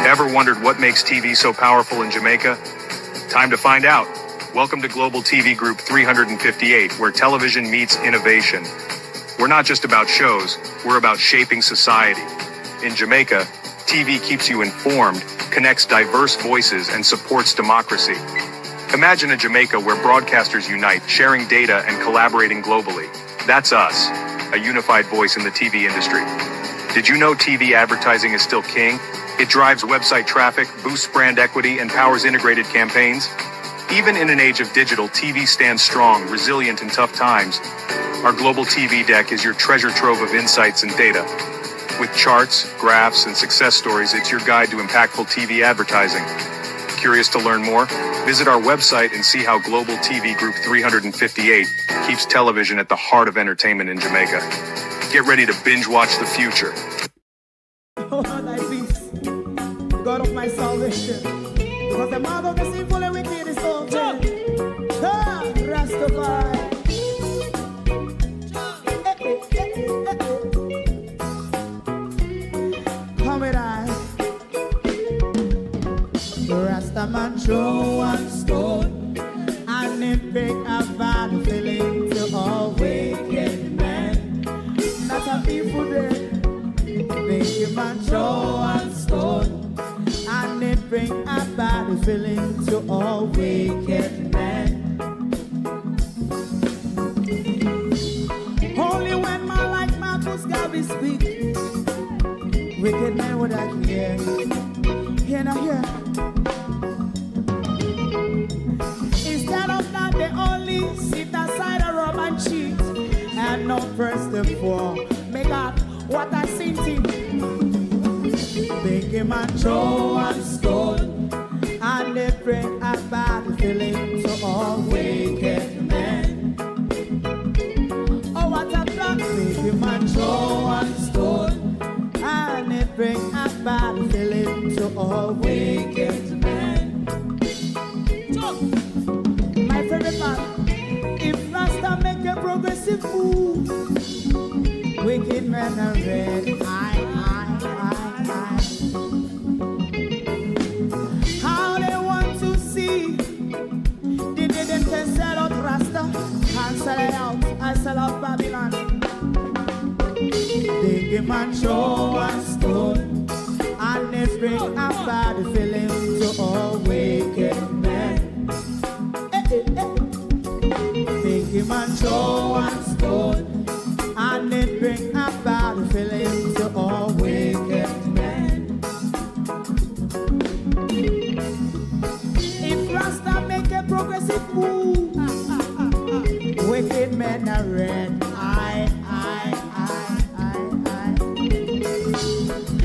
Ever wondered what makes TV so powerful in Jamaica? Time to find out. Welcome to Global TV Group 358, where television meets innovation. We're not just about shows, we're about shaping society. In Jamaica, TV keeps you informed, connects diverse voices, and supports democracy. Imagine a Jamaica where broadcasters unite, sharing data and collaborating globally. That's us, a unified voice in the TV industry. Did you know TV advertising is still king? It drives website traffic, boosts brand equity, and powers integrated campaigns. Even in an age of digital, TV stands strong, resilient in tough times. Our global TV deck is your treasure trove of insights and data. With charts, graphs, and success stories, it's your guide to impactful TV advertising. Curious to learn more? Visit our website and see how Global TV Group 358 keeps television at the heart of entertainment in Jamaica. Get ready to binge watch the future. Oh, thy peace, the God of my salvation, because the mouth of the sinful and wicked is open. Rastafari. Come with I. Rastaman throw one stone, and it break a bad feeling to all wicked men. That's a people there. Make a man throw one stone, and it bring a bad feeling to all wicked men. Only when man like Marcus Garvey speak, wicked men would I hear. Hear now hear. Instead of that, they only sit aside and rub and cheat, and not press the poor. Make up what I seen to. Make a man throw one stone, and they bring a bad feeling to all wicked men. Oh, what a plan! Make a man throw one stone, and they bring a bad feeling to all wicked men. My favorite man, if Rasta make a progressive move, wicked men are red. How they want to see? They didn't sell out Rasta and sell it out. I sell out Babylon. They give man show and stone, and they bring a bad feeling to all wicked men. They give man show and stone, and it bring a bad feeling to all wicked men. If Rasta make a progressive move, wicked men are red.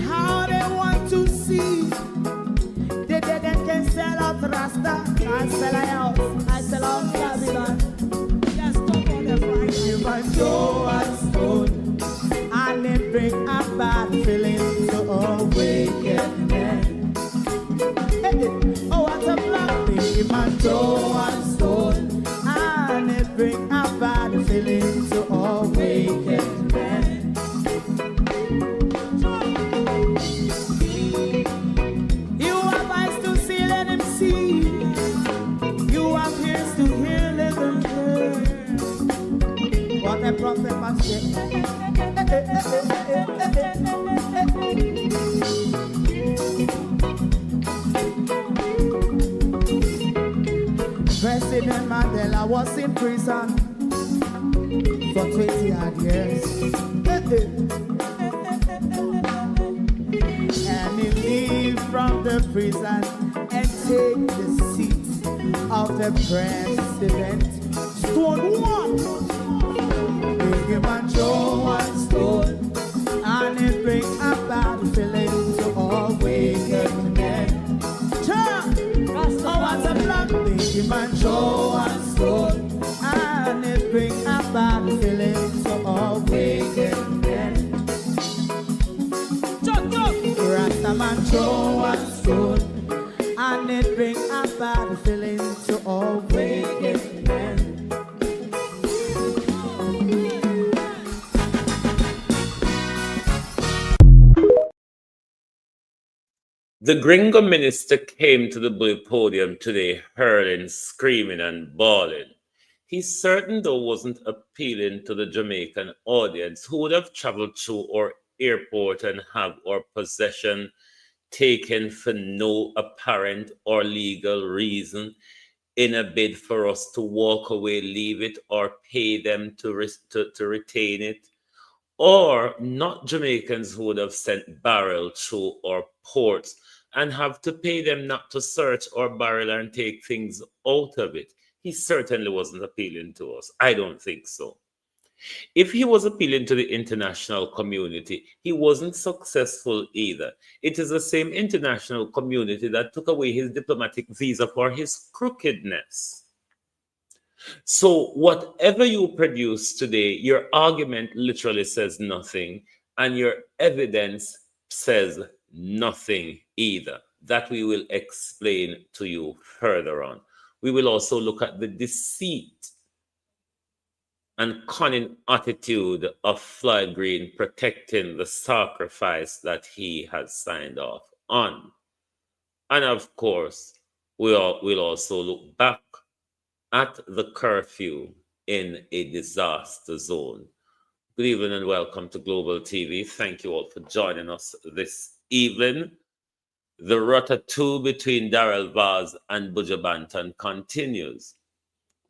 How they want to see? They can sell out Rasta. I sell out. I sell out Babylon. Just talk on the Friday. You might go and stone, and it bring a bad feeling to all wicked men. Oh, what a black thing, man, go and stone, and it bring a bad feeling to all wicked men. You have eyes to see, let him see. You have ears to hear, let them hear. What a prophet must say. President Mandela was in prison for 20 odd years. And he leave from the prison and take the seat of the president. Stone one. Big him and throw one stone, and it bring a bad feeling to all wicked men. Oh, what a black big him and throw one stone, and it bring a bad feeling to all wicked men. Rastaman throw one stone, and it bring a bad feeling to all wicked men. The Gringo minister came to the Blue Podium today, hurling, screaming, and bawling. He certain though wasn't appealing to the Jamaican audience who would have traveled through our airport and have our possession taken for no apparent or legal reason in a bid for us to walk away, leave it, or pay them to retain it, or not Jamaicans who would have sent barrel through our ports and have to pay them not to search our barrel and take things out of it. He certainly wasn't appealing to us. I don't think so. If he was appealing to the international community, he wasn't successful either. It is the same international community that took away his diplomatic visa for his crookedness. So, whatever you produce today, your argument literally says nothing, and your evidence says nothing either. That we will explain to you further on. We will also look at the deceit and cunning attitude of Floyd Green protecting the sacrifice that he has signed off on. And of course, we'll also look back at the curfew in a disaster zone. Good evening and welcome to Global TV. Thank you all for joining us this evening. The ratatouille between Darrell Vaz and Buju Banton continues.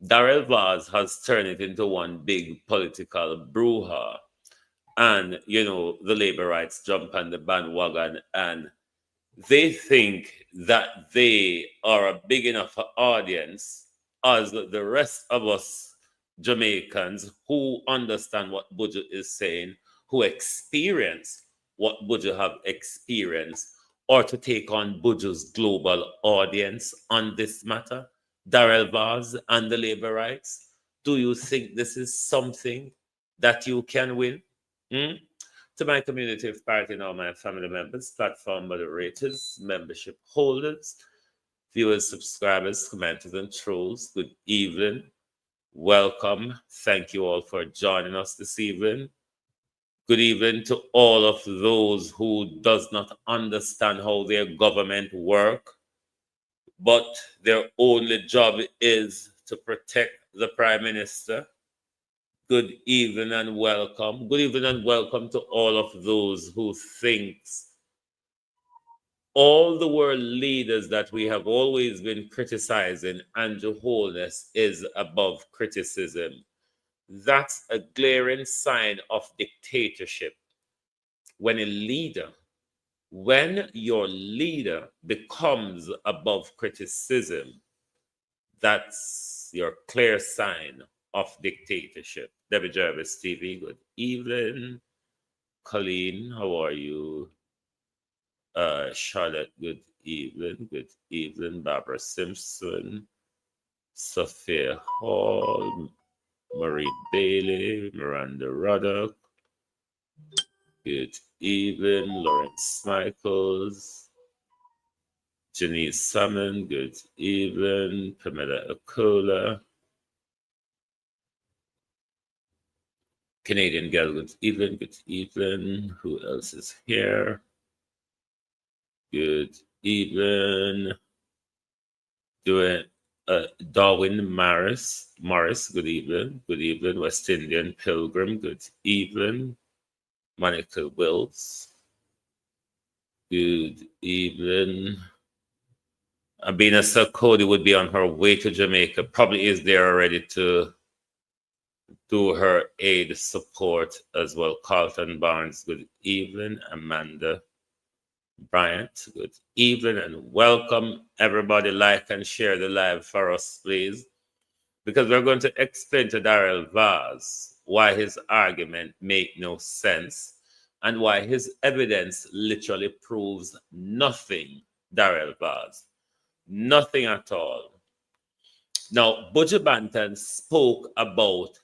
Darrell Vaz has turned it into one big political brouhaha. And, the labor rights jump on the bandwagon and they think that they are a big enough audience as the rest of us Jamaicans who understand what Buju is saying, who experience what Buju have experienced, or to take on Buju's global audience on this matter. Darrell Vaz and the labor rights, do you think this is something that you can win? To my community of party and all my family members, platform moderators, membership holders, viewers, subscribers, commenters, and trolls, good evening. Welcome. Thank you all for joining us this evening. Good evening to all of those who does not understand how their government work, but their only job is to protect the Prime Minister. Good evening and welcome. Good evening and welcome to all of those who thinks all the world leaders that we have always been criticizing, Andrew Holness is above criticism. That's a glaring sign of dictatorship. When your leader becomes above criticism, that's your clear sign of dictatorship. Debbie Jervis TV, good evening. Colleen, how are you? Charlotte, good evening. Good evening. Barbara Simpson, Sophia Hall, Marie Bailey, Miranda Ruddock. Good evening. Lawrence Michaels, Janice Salmon, good evening. Pamela Akola, Canadian Girl, good evening. Good evening. Who else is here? Good evening. Darwin Morris, good evening. Good evening. West Indian Pilgrim, good evening. Monica Wills, good evening. Abina Sarkodie would be on her way to Jamaica, probably is there already to do her aid support as well. Carlton Barnes, good evening. Amanda Bryant, good evening and welcome everybody. Like and share the live for us, please, because we're going to explain to Darrell Vaz why his argument make no sense and why his evidence literally proves nothing. Darrell Vaz, nothing at all. Now, Buju Banton spoke about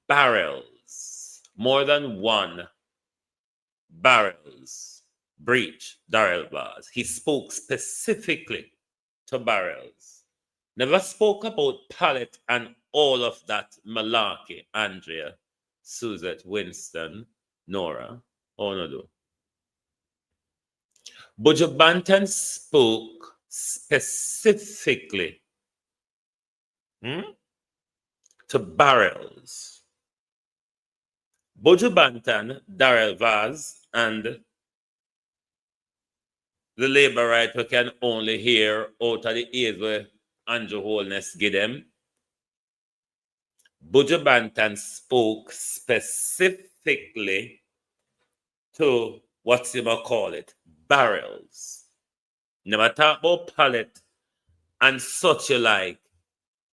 barrels, more than one barrels breach. Darrell Vaz, he spoke specifically to barrels, never spoke about pallet and all of that malarkey. Andrea, Suzette, Winston, Nora, oh no do. Buju Banton spoke specifically to barrels. Buju Banton, Darrell Vaz, and the labor right we can only hear out of the ears where Andrew Holness give them. Buju Banton spoke specifically to what's you call it, barrels. Never talk about pallet and such a like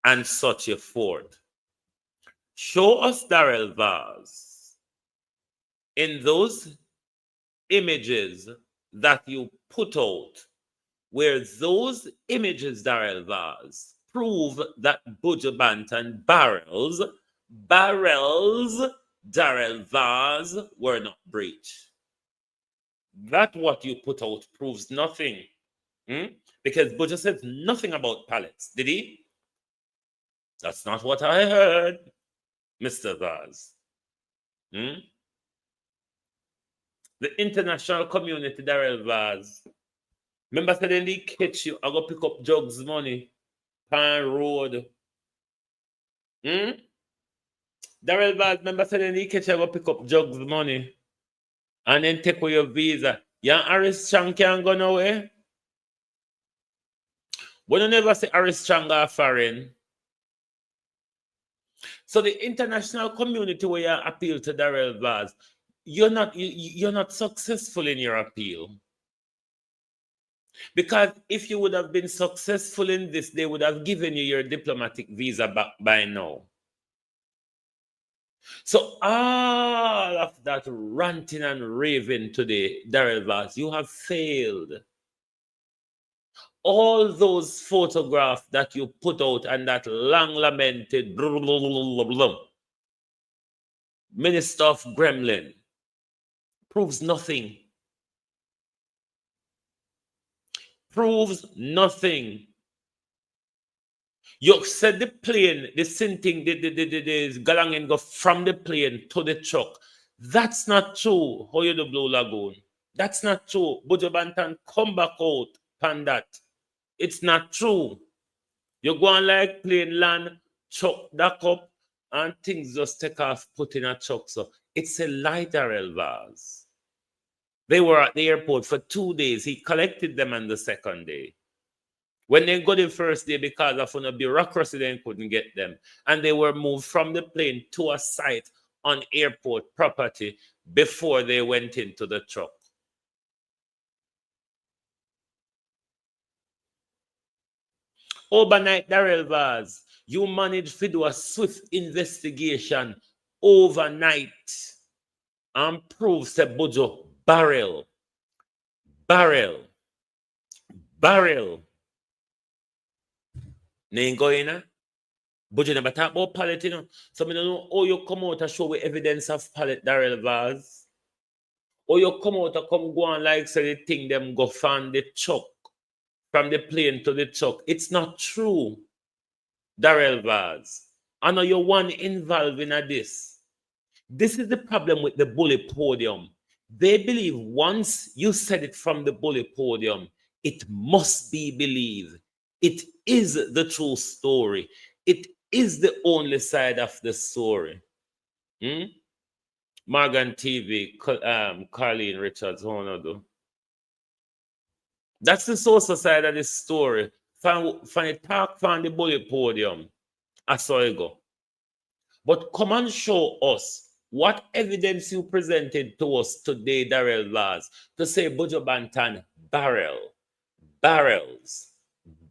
and such a forth. Show us Darrell Vaz in those images that you put out, where those images, Darrell Vaz, prove that Buju Banton barrels, Darrell Vaz were not breached. That what you put out proves nothing. Because Buju said nothing about pallets, did he? That's not what I heard, Mr. Vaz. The international community, Darrell Vaz. Remember saying they catch you, I go pick up jugs money, pan road. Darrell Vaz, remember saying they catch you, I go pick up jugs money. And then take away your visa. Yeah, Aris Chang can't go nowhere. When you never say Aris Chang are foreign. So the international community where you appeal to Darrell Vaz, you're not successful in your appeal. Because if you would have been successful in this, they would have given you your diplomatic visa back by now. So all of that ranting and raving today, Darrell Vaz, you have failed. All those photographs that you put out and that long lamented Minister of Gremlin proves nothing. Proves nothing. You said the plane, the sinking, the galangin go from the plane to the truck. That's not true. How you the Blue Lagoon? That's not true. Buju Banton come back out on that. It's not true. You go on like plane land, truck that up, and things just take off, put in a truck. So it's a lie, Darrell Vaz. They were at the airport for 2 days. He collected them on the second day. When they got the first day, because of a bureaucracy, they couldn't get them. And they were moved from the plane to a site on airport property before they went into the truck. Overnight, Darrell Vaz, you managed to do a swift investigation overnight and prove that Buju barrel. Name going Buju never talk about pallet, you know. So I don't know how you come out and show with evidence of pallet, Darrell Vaz. Or you come out and come go on like say the thing them go from the truck, from the plane to the truck. It's not true, Darrell Vaz. I know you're one involved in this. This is the problem with the bully podium. They believe once you said it from the bully podium, it must be believed. It is the true story. It is the only side of the story. Morgan TV, Carlene Richards, do. That's the social side of the story. Find it talk from the bully podium. I saw it go. But come and show us what evidence you presented to us today, Darrell Vaz, to say Buju Banton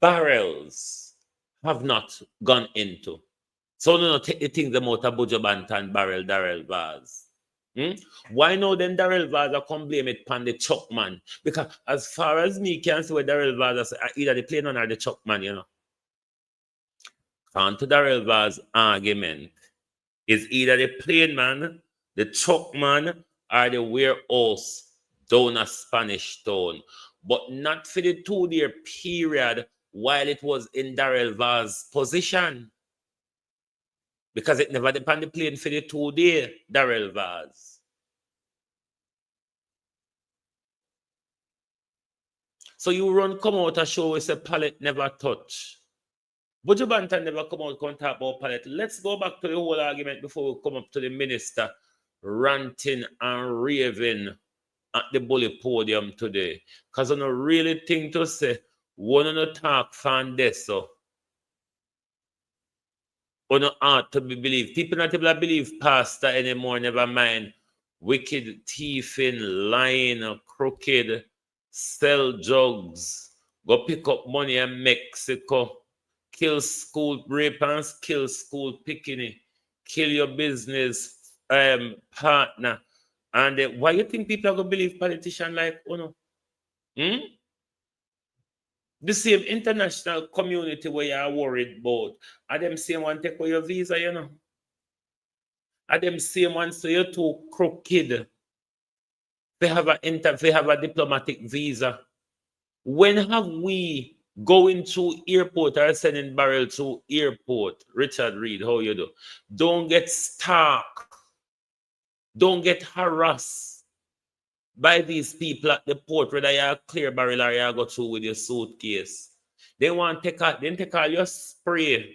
barrels have not gone into. So no take the things about a Buju Banton barrel, Darrell Vaz. Why no then Darrell Vaz come blame it upon the truck man? Because as far as me can see where Darrell Vaz either the plane or the truck man, you know. On to Darrell Vaz argument is either the plane man, the truck man, or the warehouse down a Spanish town. But not for the 2-year period while it was in Darrell Vaz's position. Because it never depend the plane for the 2 day, Darrell Vaz. So you run come out a show with a pallet never touch. Buju Banton never come out and talk about pallet. Let's go back to the whole argument before we come up to the minister ranting and raving at the bully podium today. Because I don't really think to say, one of the talk fan this, so one ought to be believed. People not able to believe pastor anymore, never mind. Wicked, thieving, lying, crooked, sell drugs, go pick up money in Mexico, kill school, rape and kill school picking, kill your business partner. And why you think people are going to believe politicians like, oh no? The same international community where you are worried about, are them same one take away your visa, you know? Are them same one so you're too crooked? They have a diplomatic visa. When have we going through airport or sending barrel to airport? Richard Reed, how you do? Don't get stuck. Don't get harassed by these people at the port, whether you're a clear barrel or you go through with your suitcase. They want to take all your spray.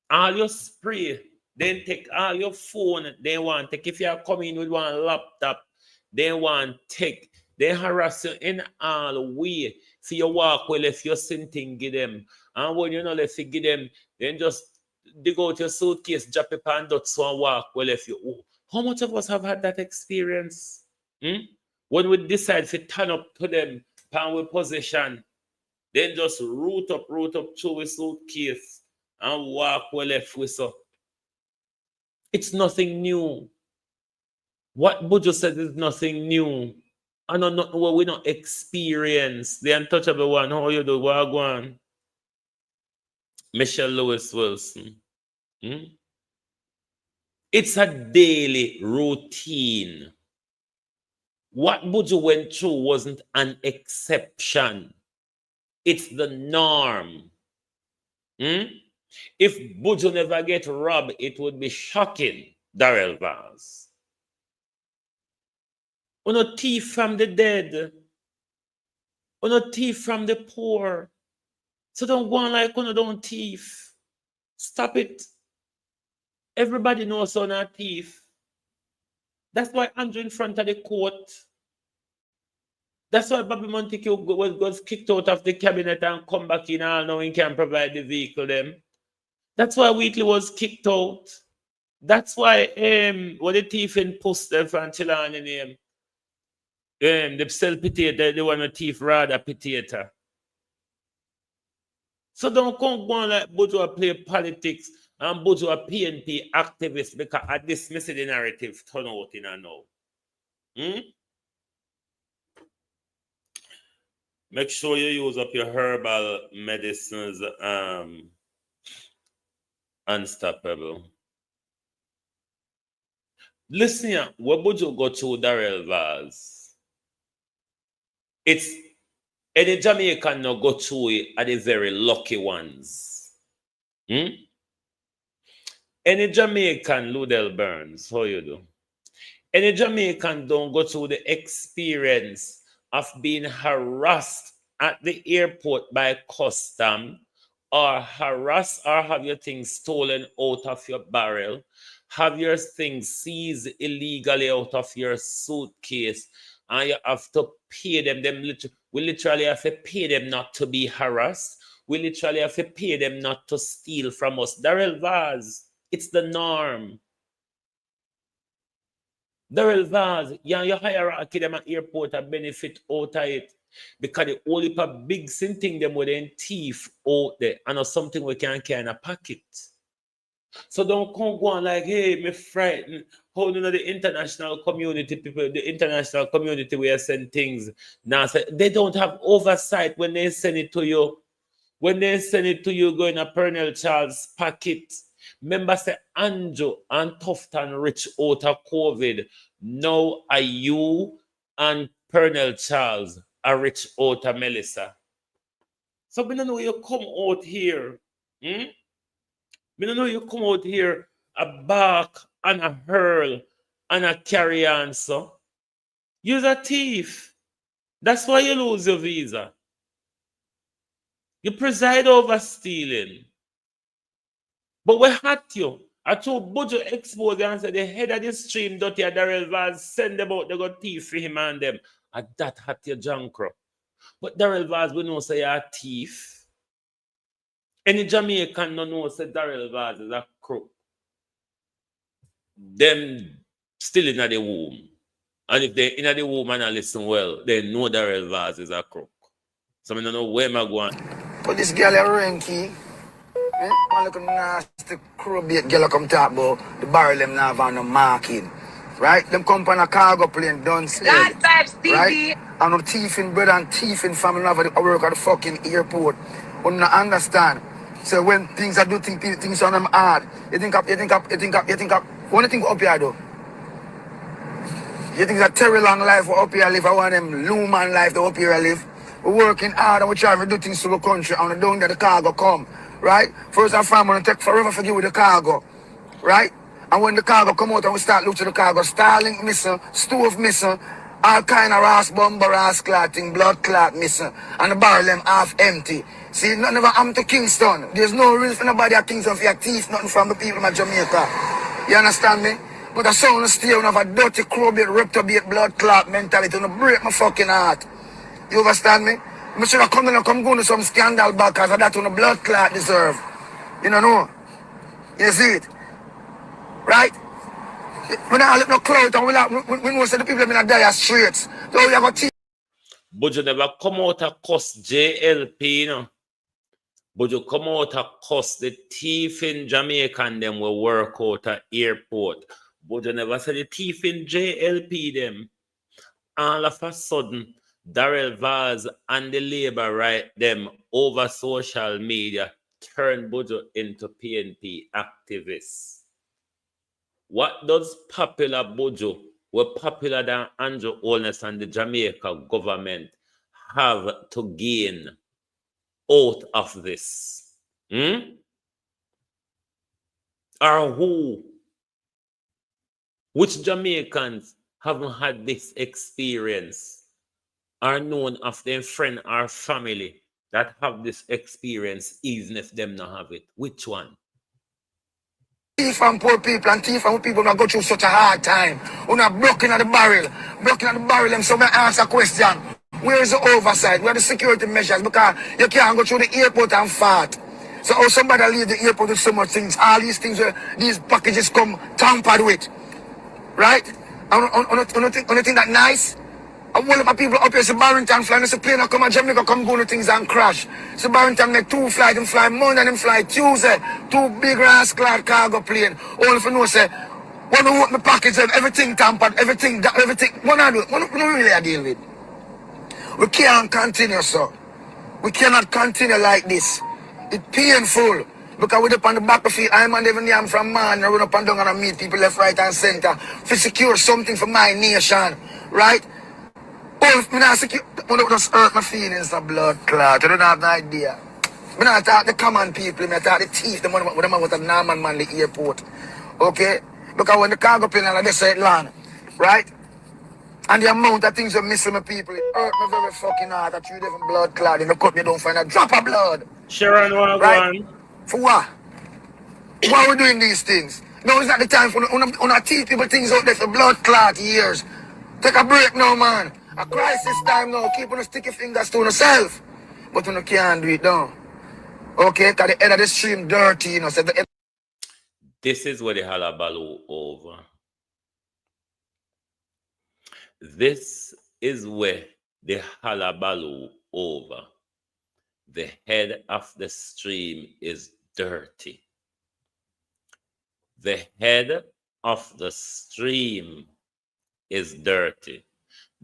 All your spray. Then take all your phone. They want take if you are coming with one laptop. They want take. They harass you in all way. So you walk well if you're sinting, give them. And when you know if you give them, then just dig out your suitcase, drop it on that so and walk well if you. How much of us have had that experience? When we decide to turn up to them, pan with position, then just root up through a suitcase and walk well left with so. It's nothing new. What Buju said is nothing new. And not what we not experience. The untouchable one, how you do, Wagwan? Michelle Lewis Wilson. It's a daily routine. What Buju went through wasn't an exception. It's the norm. If Buju never get robbed, it would be shocking, Darrell Vaz. On a thief from the dead. On a thief from the poor. So don't go on like on don't thief. Stop it. Everybody knows on a thief. That's why Andrew in front of the court. That's why Bobby Montague was kicked out of the cabinet and come back in all now he can provide the vehicle them. That's why Wheatley was kicked out. That's why what the thief in post them from Chilani name. The sell potato, they want a thief rather potato. So don't come on like Buju play politics and Buju a PNP activist because I dismiss the narrative turn out in a now. Make sure you use up your herbal medicines, unstoppable. Listen here, what Buju go to Darrell Vaz? It's any Jamaican no go through it are the very lucky ones. Any Jamaican, Ludell Burns, how you do? Any Jamaican don't go through the experience of being harassed at the airport by custom, or harassed or have your things stolen out of your barrel, have your things seized illegally out of your suitcase, and you have to pay them. We literally have to pay them not to be harassed. We literally have to pay them not to steal from us. Darrell Vaz, it's the norm. Darrell Vaz, your hierarchy them at airport a benefit out of it. Because the only big thing them with a thief out there and something we can carry in a pocket. So don't come go on like, hey, me frightened. How do you know the international community people, the international community where send things now? They don't have oversight when they send it to you. When they send it to you, go in a Pernell Charles pocket. Remember, say Andrew and Tufton Rich out of COVID. Now are you and Pernell Charles are rich out of Melissa. So we don't know you come out here. We don't know you come out here a bark and a hurl and a carry on, so. You're a thief. That's why you lose your visa. You preside over stealing. But we had you. I told Bojo expose and said the head of the stream dirty at Darrell Vaz send them out, they got thief for him and them. And that had your jankro. But Darrell Vaz we know say you're a thief. Any Jamaican no know say Darrell Vaz is a crook. Them still in the womb. And if they in the womb and I listen well, they know Darrell Vaz is a crook. So I don't know where am I going. But this girl a ranky. One look nasty crowbait girl come talk about the barrel them now have no marking. Right? Them come on a cargo plane done said. Right? And no thieving brother and thieving family have to work at the fucking airport. We don't understand. So when things are do things on them hard, you think up, when you think up here though? You think that Terry long life we up here live, I want them Luman life they up here live. We're working hard and we try to do things to the country and down there the cargo come. Right? First and foremost, take forever for give with the cargo. Right? And when the cargo come out and we start looking at the cargo, Starlink missing, stove missing, all kind of ras bomber, ras clotting, blood clot missing, and the barrel them half empty. See, nothing never happened to Kingston. There's no reason for nobody at Kingston for your teeth, nothing from the people of Jamaica. You understand me? But the sound stay on have a dirty, crowbait, reprobate, blood clot mentality to break my fucking heart. You understand me? I should have come in and come go to some scandal back because of that on the blood clot deserve. You know? You see it? Right? When I look no clout and we know that the people in the dire streets. So we have a team. But you never come out and cuss JLP, you know. But you come out and cuss the thief in Jamaica and them will work out at airport. But you never say the thief in JLP them. All of a sudden, Darrell Vaz and the labor right them over social media turn Bojo into PNP activists. What does popular Bojo, were popular than Andrew Holness and the Jamaica government, have to gain out of this? Or who? Which Jamaicans haven't had this experience? Are known of their friend or family that have this experience, even if them not have it? Which one? Thief and poor people and thief and people not go through such a hard time. We're not blocking at the barrel. Them so I ask a question. Where is the oversight? Where are the security measures? Because you can't go through the airport and fart. So how somebody leave the airport with so much things, all these things where these packages come tampered with. Right? On think that nice? One of my people up here, so Barrington flying, so plane come and Jamaica come go to things and crash. So Barrington make 2 flights, them fly Monday and them fly Tuesday. 2 big ass clad cargo plane. All if you know say, when I open my package, everything tampered, everything. What I do? What really I deal with? We can't continue, so. We cannot continue like this. It's painful. Because we're up on the battlefield, I'm and even I'm from man, I run up and down and I meet people left, right, and center. To secure something for my nation. Right? Oh, if I not secure, I just hurt my feelings of blood clot. I don't have no idea. I not talk the common people, I talk the thief, the one with the Norman man, the airport. Okay? Because when the cargo plane and they say it land, right? And the amount of things that missing my people, it hurt me very fucking hard. I treat even blood clot in the cut, me don't find a drop of blood. Sharon, right? For what? Why are we doing these things? No, it's not the time for to teach people things out there for blood clot years. Take a break now, man. A crisis time now. Keep on sticky fingers to yourself. But you can't do it now. Okay? Because the head of the stream dirty, you know. So this is where the halabaloo over. This is where the halabaloo over. The head of the stream is dirty. The head of the stream is dirty.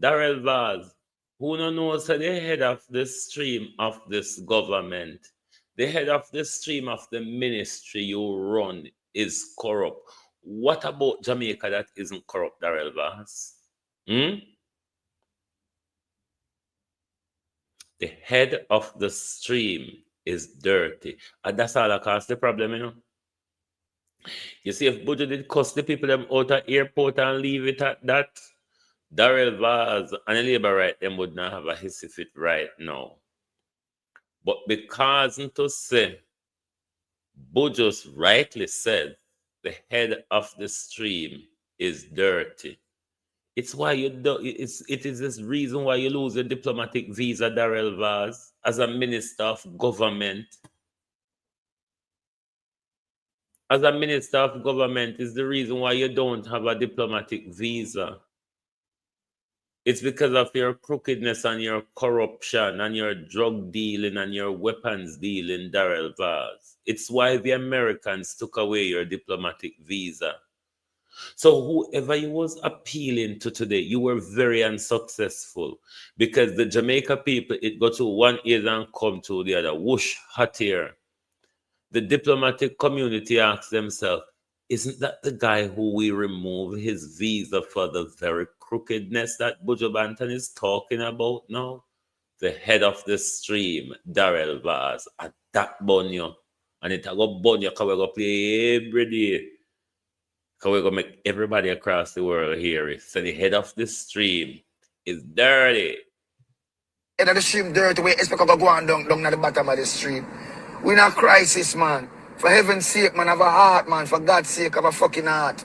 Darrell Vaz, who no knows the head of the stream of this government, the head of the stream of the ministry you run is corrupt. What about Jamaica that isn't corrupt, Darrell Vaz? The head of the stream is dirty. And that's all that caused the problem, you know. You see, if Bojo did cuss the people them out at airport and leave it at that, Darrell Vaz and the labor right them would not have a hissy fit right now. But because to say, Bujos rightly said, the head of the stream is dirty. It's why you do it is this reason why you lose your diplomatic visa, Darrell Vaz, as a minister of government. As a minister of government is the reason why you don't have a diplomatic visa. It's because of your crookedness and your corruption and your drug dealing and your weapons dealing, Darrell Vaz. It's why the Americans took away your diplomatic visa. So whoever you was appealing to today, you were very unsuccessful because the Jamaica people, it got to one ear and come to the other. Whoosh, hot ear. The diplomatic community asks themselves, isn't that the guy who we remove his visa for the very crookedness that Buju Banton is talking about now? The head of the stream, Darrell Vaz, at that bonyo. And it a go bonyo because we go play every day. Because we're going to make everybody across the world hear it. So the head of the stream is dirty. Head of the stream dirty, we expect to go on down at the bottom of the stream. We in a crisis, man. For heaven's sake, man, have a heart, man. For God's sake, have a fucking heart.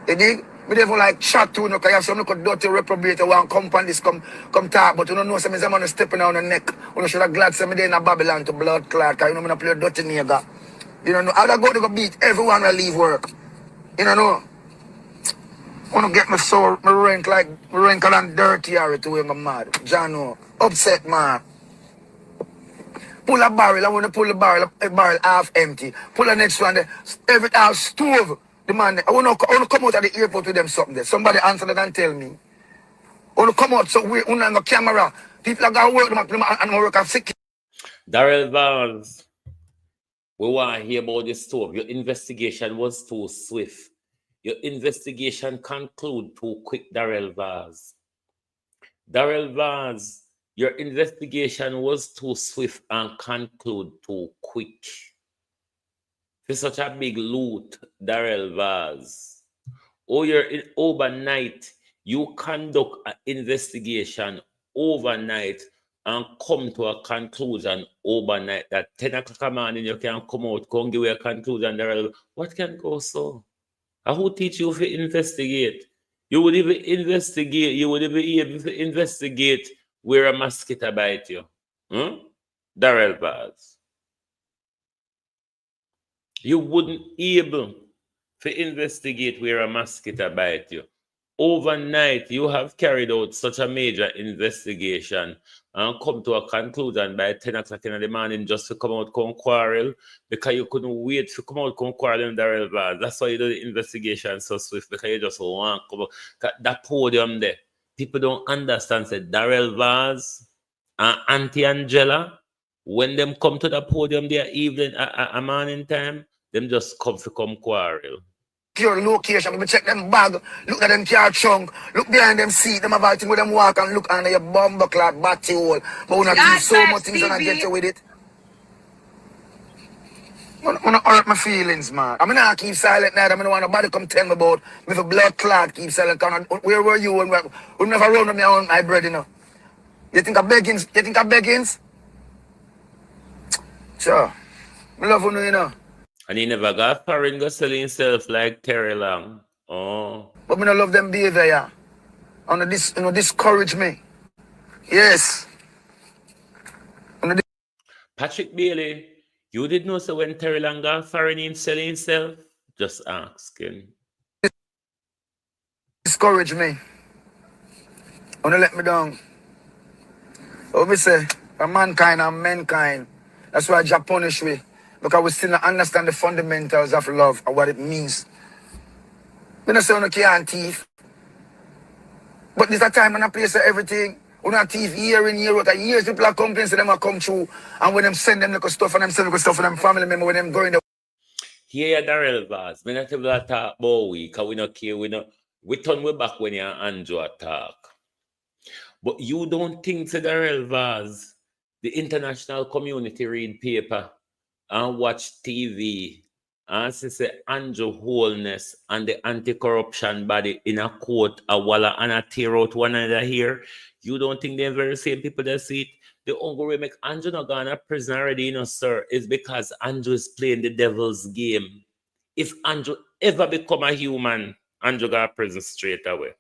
You dig? We never like chat to you, because you have some dirty reprobate who want come on this, come talk, but you don't know some of them on stepping on the neck. You should have glad some of them in Babylon to blood clot, because you know I'm going to play dirty nigga. You don't know. I'll go to go beat everyone will leave work. You don't know. I want to get my soul, my wrinkle and dirty already to him, I'm mad. Jano, upset, man. Pull a barrel, I want to pull a barrel half empty. Pull the next one, every half stove. The man, I want to come out of the airport with them something there. Somebody answer that and tell me. I want to come out so we have a camera. People are going to work and work at sick. Darrell Vaz, we want to hear about the stove. Your investigation was too swift. Your investigation concluded too quick, Darrell Vaz. Darrell Vaz, your investigation was too swift and conclude too quick. For such a big loot, Darrell Vaz. Oh, you're in overnight. You conduct an investigation overnight and come to a conclusion overnight that 10 o'clock morning you can come out, come give you a conclusion, Darrell. What can go so? And who teach you to investigate? You would even investigate, you would even be able to investigate where a mosquito bite you. Darrell Vaz. You wouldn't able to investigate where a mosquito bite you. Overnight, you have carried out such a major investigation and come to a conclusion by 10 o'clock in the morning just to come out come quarrel because you couldn't wait to come out come quarrel in Darrell Vaz. That's why you do the investigation so swift because you just want to come out. That podium there, people don't understand. Say Darrell Vaz and Auntie Angela, when them come to the podium there evening a morning time, them just come to come quarrel. Your location, we check them bag, look at them car trunk, look behind them seat, them about with them walk and look under your bumper clock, batty hole. But we not do so much things and I get you with it. I want to hurt my feelings, man. I'm not keep silent now. I don't want nobody come tell me about me for blood clot, keep silent. Where were you when we never run on me own my bread, you know? You think of beggings? You think of beggings? Sure. I love you know. And he never got foreign go sell himself like Terry Long. Oh. But me not love them behavior, yeah. And this, you know, discourage me. Yes. Patrick Bailey, you did know so when Terry Long got foreign him selling himself? Just asking. Discourage me. Wanna let me down. What we say? A mankind and mankind. That's why Jah punish me. Because we still don't understand the fundamentals of love and what it means. We don't say we can't thief. But there's a time and a place for everything. We don't thief year in, year out. Years people are complaining, so them are come through. And when them send them little stuff and them send little stuff for them family member, when them going there. Here, Darrell Vaz. We not tell that talk about we, because we not care. We turn way back when you and Andrew talk. But you don't think, so Darrell Vaz, the international community read paper and watch TV As I say, Andrew Wholeness and the anti-corruption body in a court, a walla and a tear out one another here. You don't think they're very same people that see it? The only way make Andrew not gone to prison already, sir, is because Andrew is playing the devil's game. If Andrew ever become a human, Andrew got to prison straight away.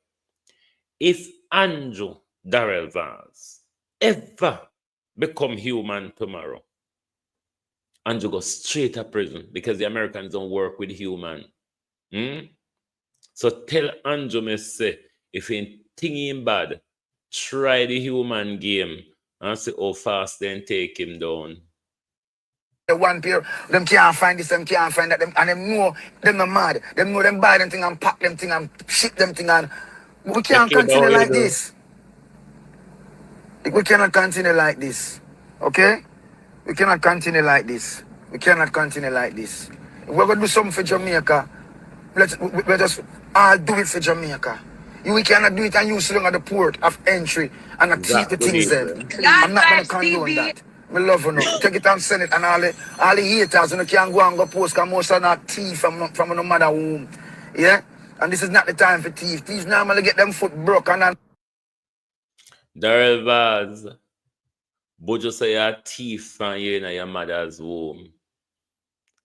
If Andrew Darrell Vaz ever become human tomorrow, Andrew go straight to prison because the Americans don't work with human. So tell Andrew me say, if he think him bad, try the human game and see how fast they take him down. The one pair, them can't find this, them can't find that, them, and them know them are mad. Them know them buy them thing and pack them thing and ship them thing and we can't continue like this. We cannot continue like this. Okay? We cannot continue like this. We cannot continue like this. If we're gonna do something for Jamaica, let's just all do it for Jamaica. We cannot do it and use long at the port of entry and not keep the things there. I'm not gonna condone that. We love you now. Take it and send it and all the haters you can't go and go post because most are not thief from no mother womb. Yeah? And this is not the time for thieves. Thieves normally get them foot broken and Darrell Vaz, but you say you're a thief from you in your mother's womb.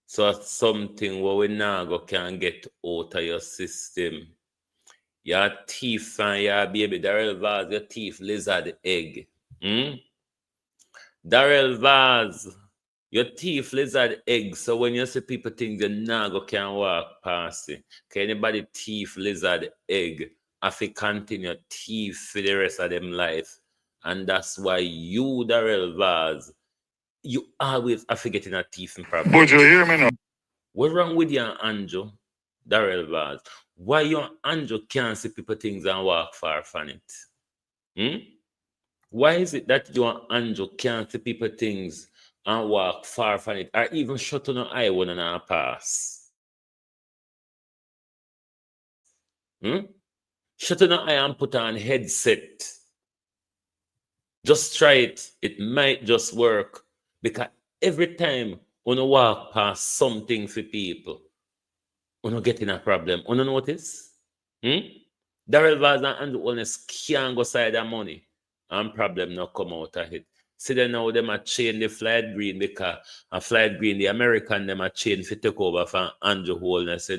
So it's something where we now go can get out of your system. You're a thief from your baby. Darrell Vaz, your thief lizard egg. Darrell Vaz, your thief lizard egg. So when you see people think the nago can walk past it, can anybody thief lizard egg? If you continue thief for the rest of them life. And that's why you, Darrell Vaz, you always are forgetting a thief in problem. But you hear me now? What's wrong with you and Andrew, Darrell Vaz? Why you and Andrew can't see people things and walk far from it? Why is it that you and Andrew can't see people things and walk far from it, or even shut on an eye when an pass? Shut on an eye and put on headset. Just try it. It might just work. Because every time when you walk past something for people, when you get in a problem, you notice? Darrell Vaz and Andrew Holness can't go side the money and problem not come out of it. See them now, them are chain the flight green because a flight green, the American, them are chain to take over from Andrew Holness,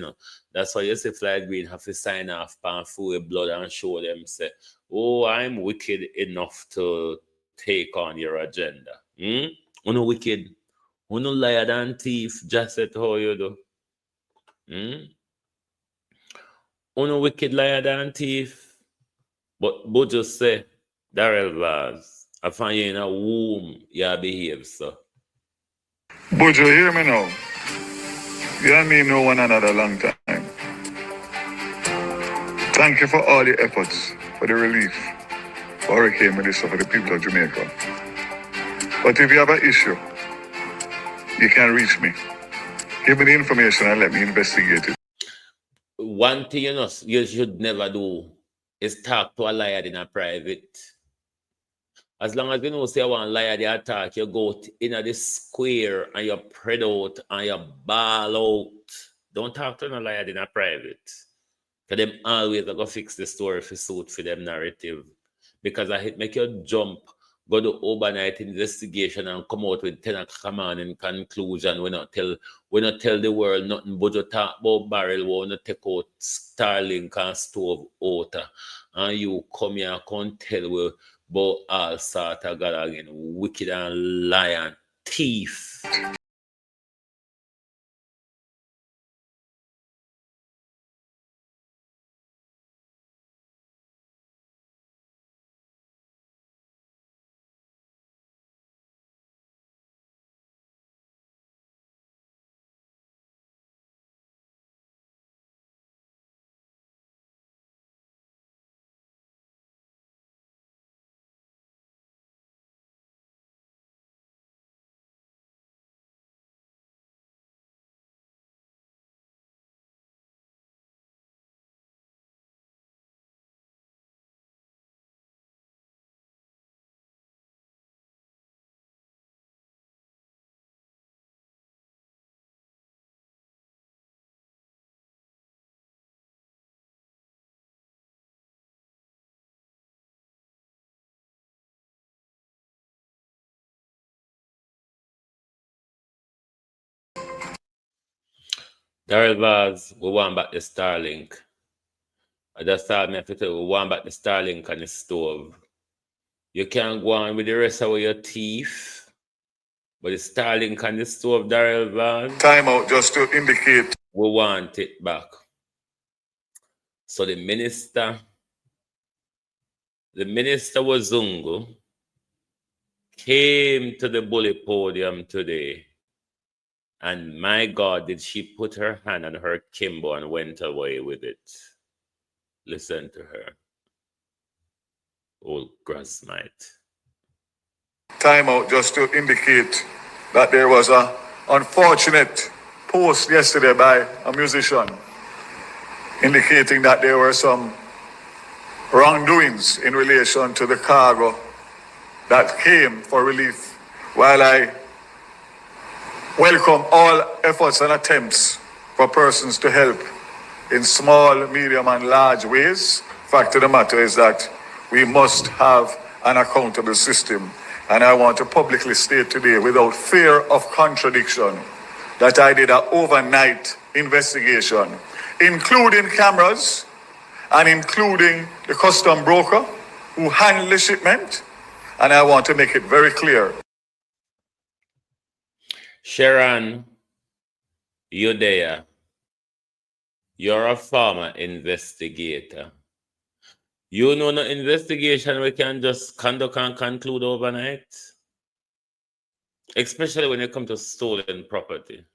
That's why you see flight green have to sign off pan full blood and show them, say, oh, I'm wicked enough to take on your agenda. Uno wicked, uno liar than thief, just said how you do. Uno wicked liar than thief. But just say, Darrell Vaz, I find you in a womb, you behave, so. But you hear me now? You and me know one another a long time. Thank you for all your efforts for the relief for Hurricane Melissa for the people of Jamaica. But if you have an issue, you can reach me. Give me the information and let me investigate it. One thing you should never do is talk to a liar in a private. As long as you know say one liar they attack, you go in the square and you spread out and you ball out. Don't talk to a liar in a private. Because them always go fix the story for suit for them narrative. Because it make you jump, go to overnight investigation and come out with 10 o'clock in conclusion. We not tell the world nothing but you talk about barrel, we want to take out Starlink and stove out. And you come here and come tell we about all sort of God again, wicked and lion, thief. Daryl Vaz, we want back the Starlink. I just thought me have to tell you, we want back the Starlink on the stove. You can't go on with the rest of your teeth. But the Starlink on the stove, Daryl Vaz, Time out just to indicate. we want it back. So the minister Wazungu came to the bully podium today. And my God, did she put her hand on her Kimbo and went away with it. Listen to her. Old grassmite. Time out just to indicate that there was an unfortunate post yesterday by a musician indicating that there were some wrongdoings in relation to the cargo that came for relief. While I welcome all efforts and attempts for persons to help in small, medium, and large ways, fact of the matter is that we must have an accountable system. And I want to publicly state today, without fear of contradiction, that I did an overnight investigation, including cameras and including the custom broker who handled the shipment. And I want to make it very clear. Sharon, you there. You're a former investigator. You know no investigation we can just conduct and conclude overnight. Especially when it comes to stolen property.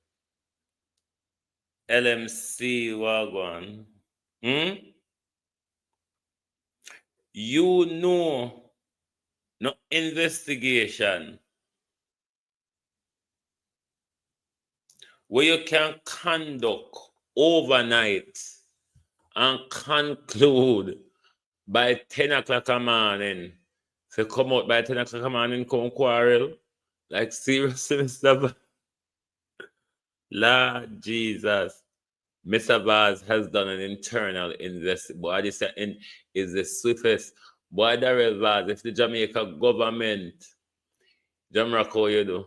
LMC Wagwan. You know no investigation where you can conduct overnight and conclude by 10 o'clock in the morning. So come out by 10 o'clock in the morning, come quarrel. Like seriously, Mr. Lord Jesus. Mr. Vaz has done an internal investigation. Boy, this is the swiftest. Boy, Daryl Vaz, if the Jamaica government, Jamaica, you know,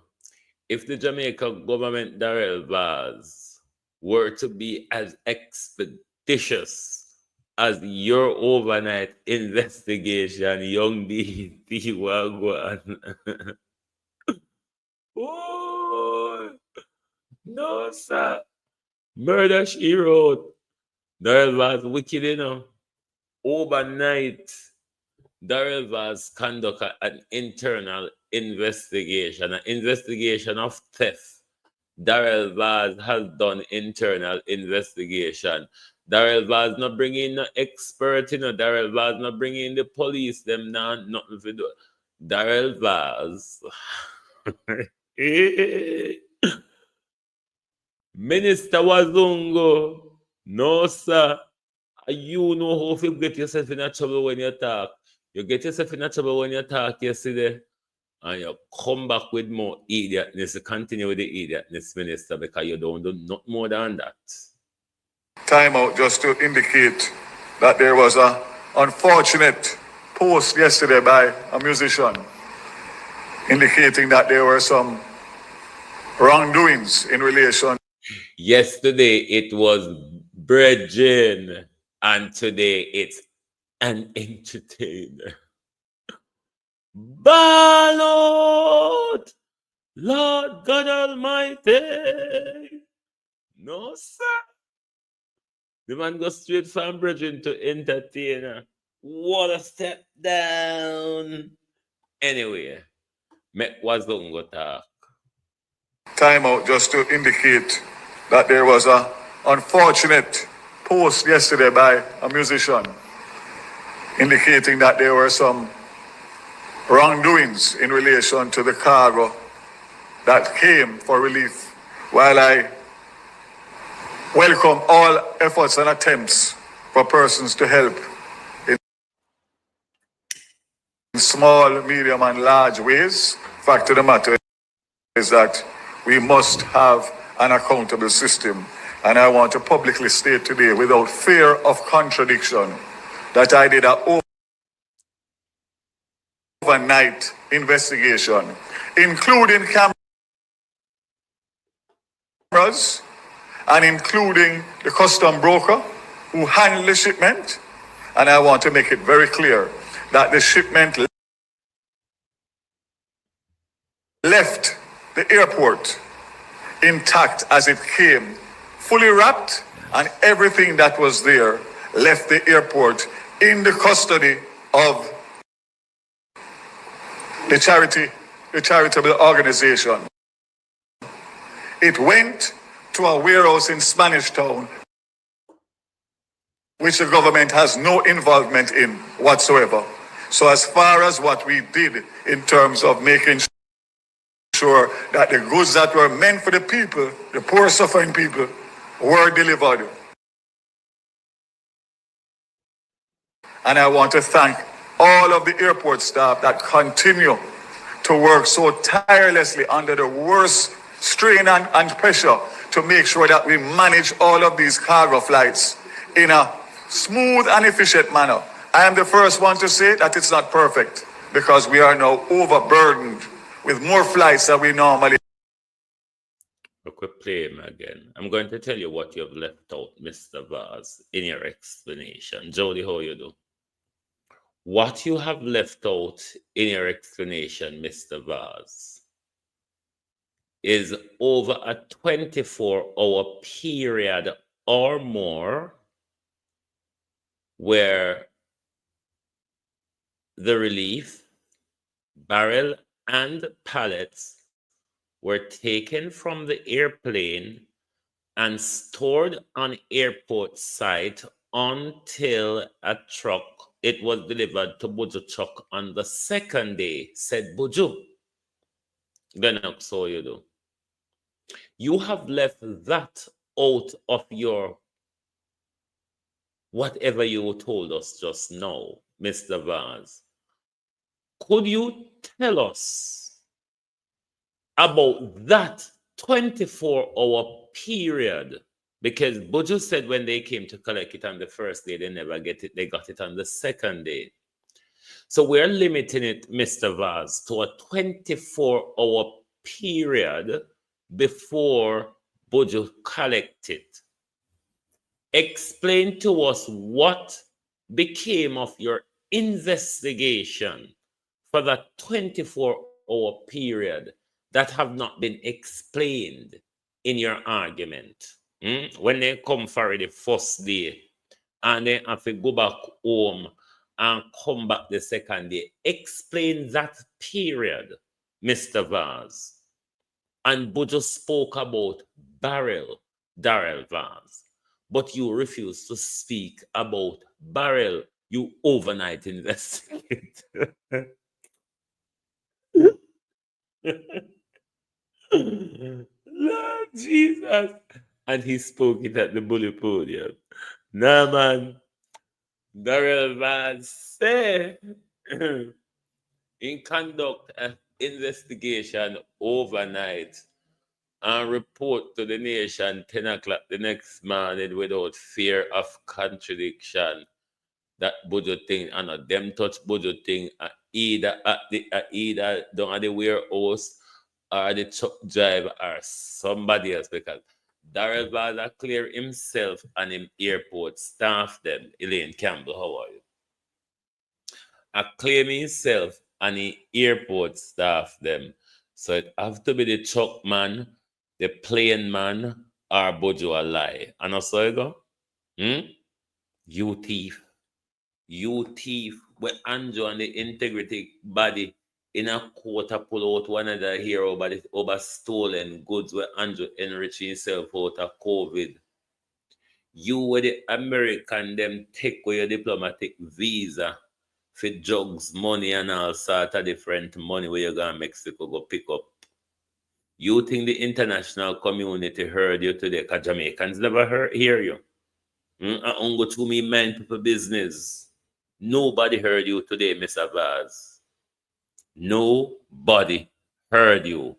if the Jamaica government, Daryl Vaz, were to be as expeditious as your overnight investigation, young DP Wagwan. Oh, no, sir. Murder, she wrote. Daryl Vaz wicked, you know. Overnight, Daryl Vaz conducted an internal investigation, an investigation of theft. Daryl Vaz has done internal investigation. Daryl Vaz not bringing no expert, you know. Daryl Vaz not bringing the police, them now, nothing to do. Daryl Vaz. Minister Wazungu. No, sir. You know how to get yourself in a trouble when you talk. You get yourself in a trouble when you talk yesterday, and you come back with more idiotness. You continue with the idiotness, Minister, because you don't do not more than that. Time out just to indicate that there was an unfortunate post yesterday by a musician indicating that there were some wrongdoings in relation. Yesterday it was Bridging, and today it's an entertainer. Ballot, Lord God Almighty. No, sir. The man goes straight from Bridging to entertainer. What a step down. Anyway, make Wazungu talk. Time out just to indicate that there was an unfortunate post yesterday by a musician indicating that there were some wrongdoings in relation to the cargo that came for relief. While I welcome all efforts and attempts for persons to help in small, medium, and large ways, fact of the matter is that we must have an accountable system. And I want to publicly state today, without fear of contradiction, that I did an overnight investigation, including cameras and including the custom broker who handled the shipment. And I want to make it very clear that the shipment left the airport intact as it came, fully wrapped, and everything that was there left the airport in the custody of the charitable organization. It went to a warehouse in Spanish Town, which the government has no involvement in whatsoever. So as far as what we did in terms of making sure that the goods that were meant for the people, the poor suffering people, were delivered. And I want to thank all of the airport staff that continue to work so tirelessly under the worst strain and pressure to make sure that we manage all of these cargo flights in a smooth and efficient manner. I am the first one to say that it's not perfect because we are now overburdened with more flights than we normally. Okay, play him again. I'm going to tell you what you've left out, Mr. Vaz, in your explanation. Jody, how you do? What you have left out in your explanation, Mr. Vaz, is over a 24-hour period or more where the relief, barrel, and pallets were taken from the airplane and stored on airport site until it was delivered to Buju truck on the second day, said Buju. Then so you do. You have left that out of your whatever you told us just now, Mr. Vaz. Could you tell us about that 24-hour period? Because Buju said when they came to collect it on the first day, they never get it. They got it on the second day. So we're limiting it, Mr. Vaz, to a 24-hour period before Buju collected. Explain to us what became of your investigation for that 24-hour period that have not been explained in your argument. When they come for the first day and they have to go back home and come back the second day, explain that period, Mr. Vaz. And Buju spoke about Darrell Vaz, but you refuse to speak about Barrel, you overnight investigator. Lord Jesus. And he spoke it at the bully podium. Nah, man. Darrell Vaz said in conduct an investigation overnight and report to the nation 10 o'clock the next morning without fear of contradiction. That Buju thing and them touch Buju thing either down at the warehouse or the truck driver or somebody else, because Darrell Vaz clear himself and him airport staff them. Elaine Campbell, how are you? I claim himself and the airport staff them. So it have to be the truck man, the plane man, or Buju a lie. And also you go? You thief. You thief. When Andrew and the integrity body in a quarter pull out one another here over stolen goods where Andrew enrich himself out of COVID. You were the American them take away your diplomatic visa for drugs, money, and all sort of different money where you go to Mexico go pick up. You think the international community heard you today? Because Jamaicans never hear you. I don't go to me man people business. Nobody heard you today, Mr. Vaz. Nobody heard you.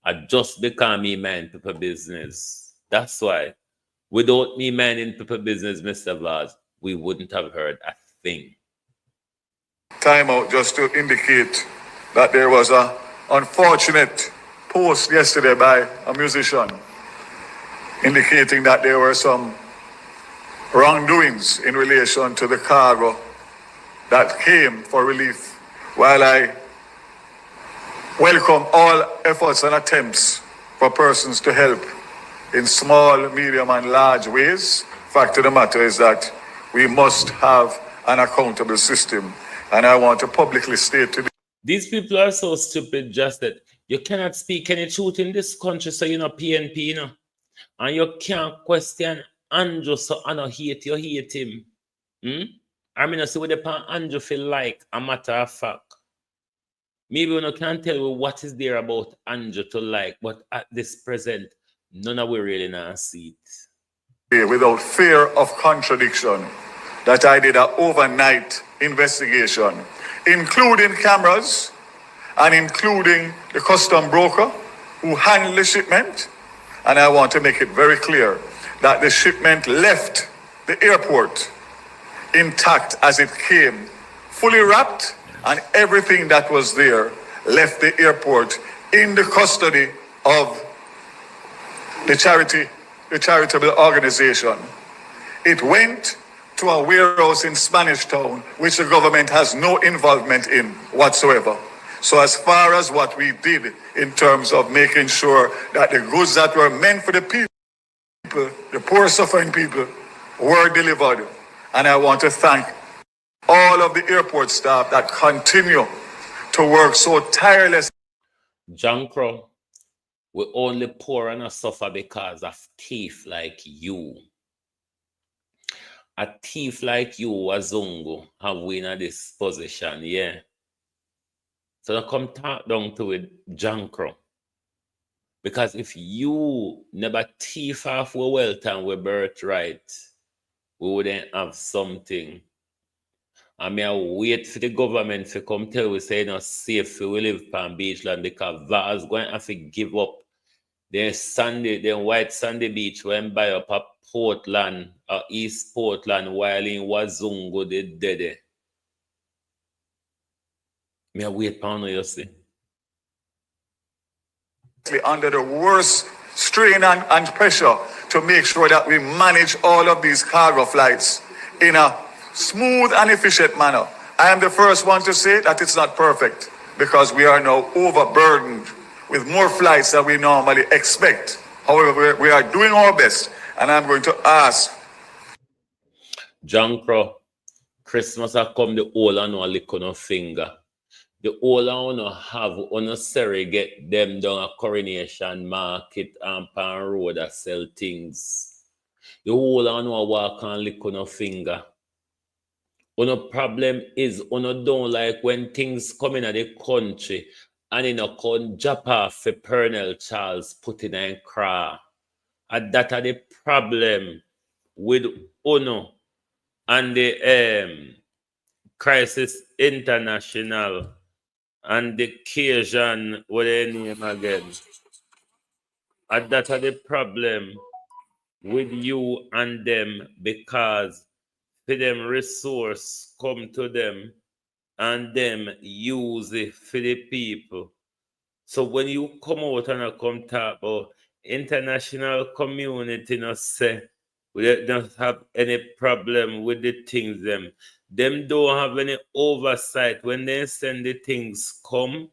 I just become me man people business. That's why. Without me man in people business, Mr. Vaz, we wouldn't have heard a thing. Time out just to indicate that there was an unfortunate post yesterday by a musician indicating that there were some wrongdoings in relation to the cargo that came for relief. While I welcome all efforts and attempts for persons to help in small, medium, and large ways, fact of the matter is that we must have an accountable system. And I want to publicly state today. These people are so stupid, just that you cannot speak any truth in this country, so you're not PNP, you know. And you can't question Andrew, so I don't hate you, hate him. I mean, I see what the pan Andrew feel like, a matter of fact. Maybe you can't tell me what is there about Andrew to like, but at this present, none of we really not see it. Without fear of contradiction, that I did an overnight investigation, including cameras and including the custom broker who handled the shipment. And I want to make it very clear that the shipment left the airport intact as it came, fully wrapped, and everything that was there left the airport in the custody of the charitable organization. It went to a warehouse in Spanish Town, which the government has no involvement in whatsoever. So as far as what we did in terms of making sure that the goods that were meant for the people, the poor suffering people, were delivered. And I want to thank all of the airport staff that continue to work so tirelessly. John Crow, we only poor and suffer because of thief like you. A thief like you, Wazungu, have we in this position, yeah. So now come talk down to it, John Crow. Because if you never thief off our wealth and our birthright, we wouldn't have something. I mean, I wait for the government to come tell we say it's safe we live Palm Beachland because VA's going to have to give up the white sandy beach when buy up a Portland or East Portland while in Wazungu they dead. Me I wait for you see. Under the worst strain and pressure to make sure that we manage all of these cargo flights in a smooth and efficient manner. I am the first one to say that it's not perfect because we are now overburdened with more flights than we normally expect. However, we are doing our best, and I'm going to ask. John Crow, Christmas has come, the whole and no lick on a finger. The whole and no have unnecessary get them down a Coronation Market and Pan Road that sell things. The whole and no walk and lick on a finger. One problem is one don't like when things come in the country and in a con jump off for Pernell Charles put in a cry. And that are the problem with UNO and the Crisis International and the Cajun, what they name again. And that are the problem with you and them because for them resource come to them and them use it for the people. So when you come out and come talk about international community not say we don't have any problem with the things them don't have any oversight. When they send the things come,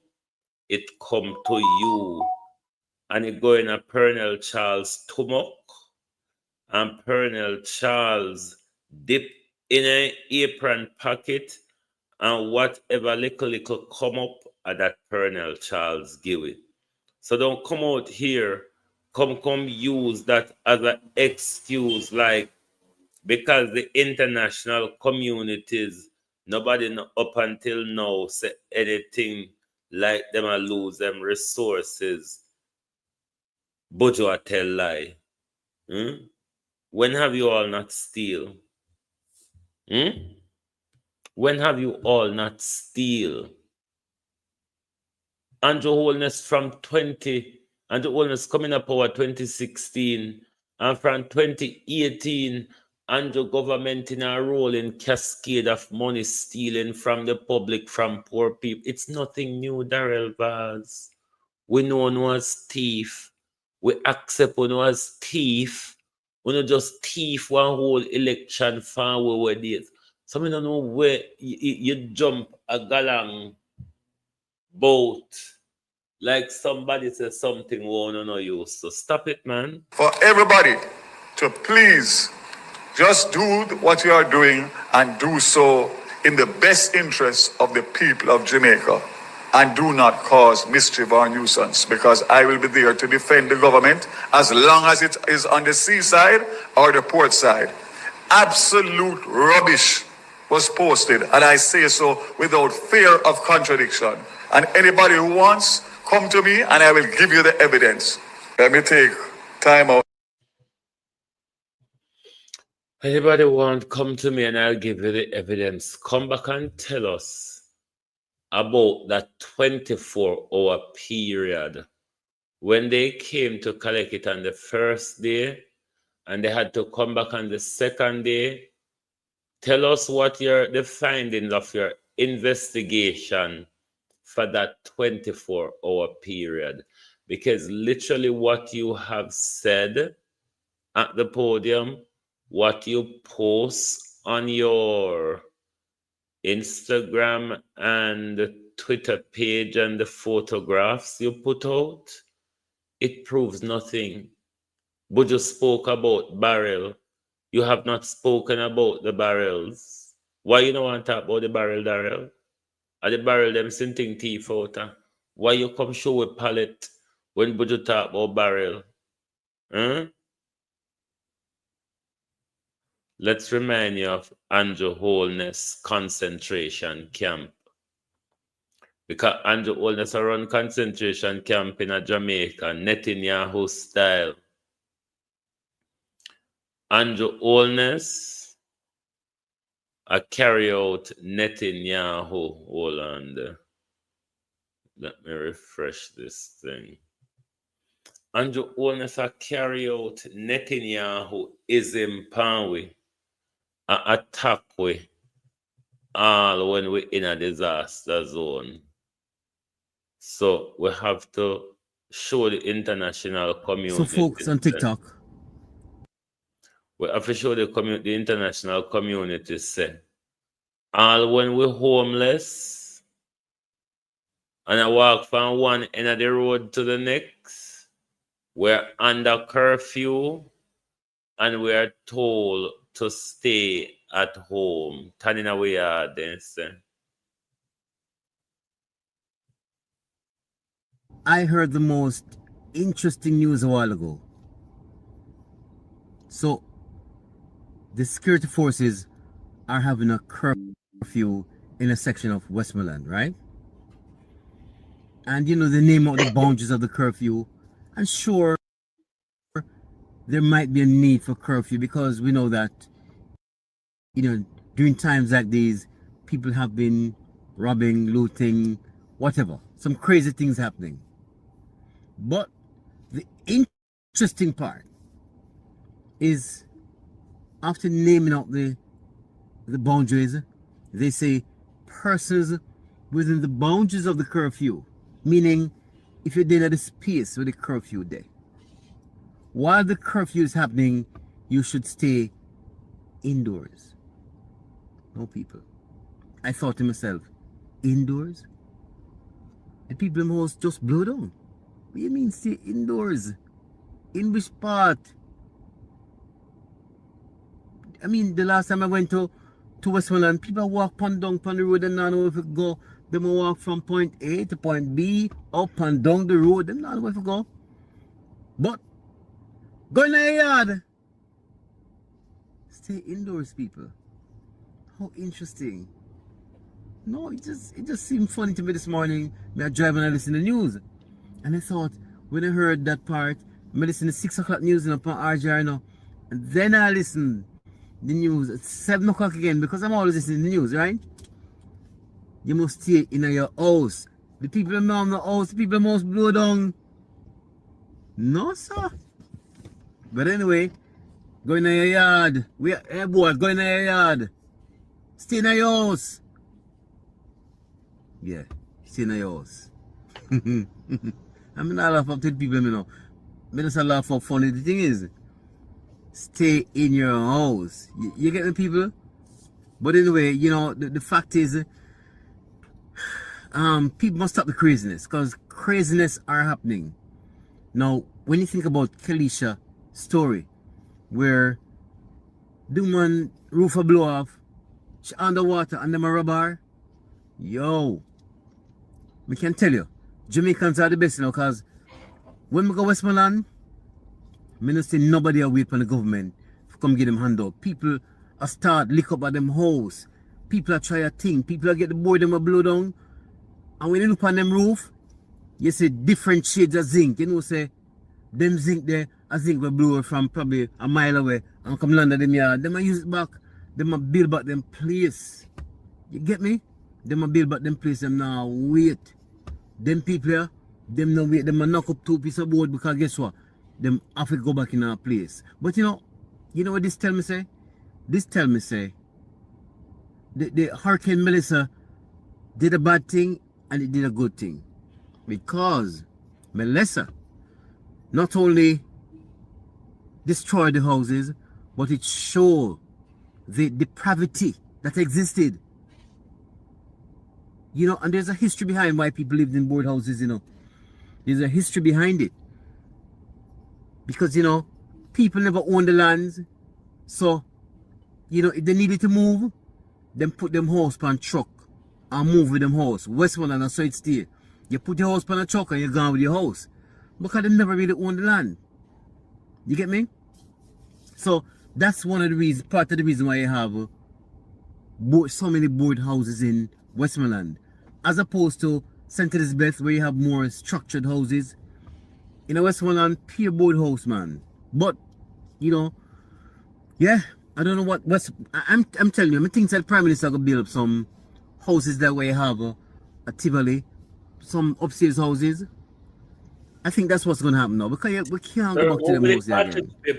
it come to you. And it go in a Pernell Charles stomach and Pernell Charles dip in an apron pocket and whatever little come up at that Pernell Charles give it. So don't come out here, come use that as an excuse like because the international communities, nobody up until now say anything like them a lose them resources. But you tell lie. When have you all not steal? When have you all not steal? Andrew Holness from Andrew Holness coming up over 2016, and from 2018, Andrew government in a rolling cascade of money stealing from the public, from poor people. It's nothing new, Darrell Vaz. We know one was thief. we accept you as thief. We just thief one whole election for where days. So I don't know where you jump a galang boat like somebody says something won't know you. So stop it, man. For everybody to please just do what you are doing and do so in the best interest of the people of Jamaica, and do not cause mischief or nuisance, because I will be there to defend the government as long as it is on the seaside or the port side. Absolute rubbish was posted, and I say so without fear of contradiction. And anybody who wants, come to me and I will give you the evidence. Let me take time out. Anybody want, come to me and I'll give you the evidence. Come back and tell us about that 24-hour period when they came to collect it on the first day and they had to come back on the second day. Tell us what the findings of your investigation for that 24-hour period. Because literally what you have said at the podium, what you post on your Instagram and Twitter page and the photographs you put out, it proves nothing. But you spoke about barrel. You have not spoken about the barrels. Why you don't want to talk about the barrel, Darrell? Are the barrel them sinting thief out? Why you come show a pallet when you talk about barrel? Huh? Let's remind you of Andrew Holness concentration camp. Because Andrew Holness run concentration camp in Jamaica, Netanyahu style. Andrew Holness carry out Netanyahu. Hold on. Let me refresh this thing. Andrew Holness carry out Netanyahu ism panwe. Attack we all when we in a disaster zone. So we have to show the international community. So folks on TikTok, we have to show the international community say, all when we homeless and I walk from one end of the road to the next, we're under curfew and we are told to stay at home. Turning away then say. I heard the most interesting news a while ago. So the security forces are having a curfew in a section of Westmoreland, right? And you know, they name out the boundaries of the curfew. And sure, there might be a need for curfew because we know that, you know, during times like these, people have been robbing, looting, whatever. Some crazy things happening. But the interesting part is after naming out the boundaries, they say persons within the boundaries of the curfew, meaning if you're in the space with the curfew there, while the curfew is happening, you should stay indoors. No people. I thought to myself, indoors? And people in the house just blow down. What do you mean stay indoors? In which part? I mean, the last time I went to Westmoreland, people walk down the road and not know if it go. They will walk from point A to point B, up and down the road. They not know where to go. But go in the yard. Stay indoors, people. How interesting. No, it just seemed funny to me this morning. I drive and I listen to the news. And I thought, when I heard that part, I listened to 6 o'clock news and upon RJR now. And then I listened the news at 7 o'clock again, because I'm always listening to the news, right? You must stay in your house. The people in the house, the people must blow down. No, sir. But anyway, go in your yard. Hey boy, go in your yard. Stay in your house. Yeah, stay in your house. I'm not laugh up to the people, you know. Minister laugh for funny. The thing is, stay in your house. You get me, people? But anyway, you know, the fact is, people must stop the craziness, because craziness are happening. Now, when you think about Kalisha story, where the man roof a blow off, she underwater and them a rubber, yo, we can tell you, Jamaicans are the best, you know, because when we go Westmoreland, I don't see nobody a wait for the government to come get them handout. People are start lick up at them house. People are try a thing. People are get the board them a blow down. And when you look on them roof, you see different shades of zinc. You know, say, them zinc there, a zinc will blow from probably a mile away and come land at them yard. Them a use it back. Them a build back them place. You get me? Them a build back them place. Them now wait. Them people here, them no wait. Them a knock up 2 pieces of board, because guess what? Them have to go back in our place. But you know what this tell me say? This tell me say, the Hurricane Melissa did a bad thing and it did a good thing. Because Melissa not only destroyed the houses, but it showed the depravity that existed. You know, and there's a history behind why people lived in board houses, you know. There's a history behind it. Because, you know, people never owned the lands. So, you know, if they needed to move, then put them house on truck and move with them house. Westmoreland, and so it stay. You put your house on a truck and you're gone with your house. Because they never really owned the land. You get me? So, that's one of the reasons, part of the reason why you have so many board houses in Westmoreland. As opposed to St. Elizabeth, where you have more structured houses. In a Westmoreland, pure board house, man. But, you know, yeah, I don't know what I'm telling you, I think that Prime Minister gonna build up some houses that way you have at Tivoli, some upstairs houses. I think that's what's gonna happen now, because we can't go back to them houses again. We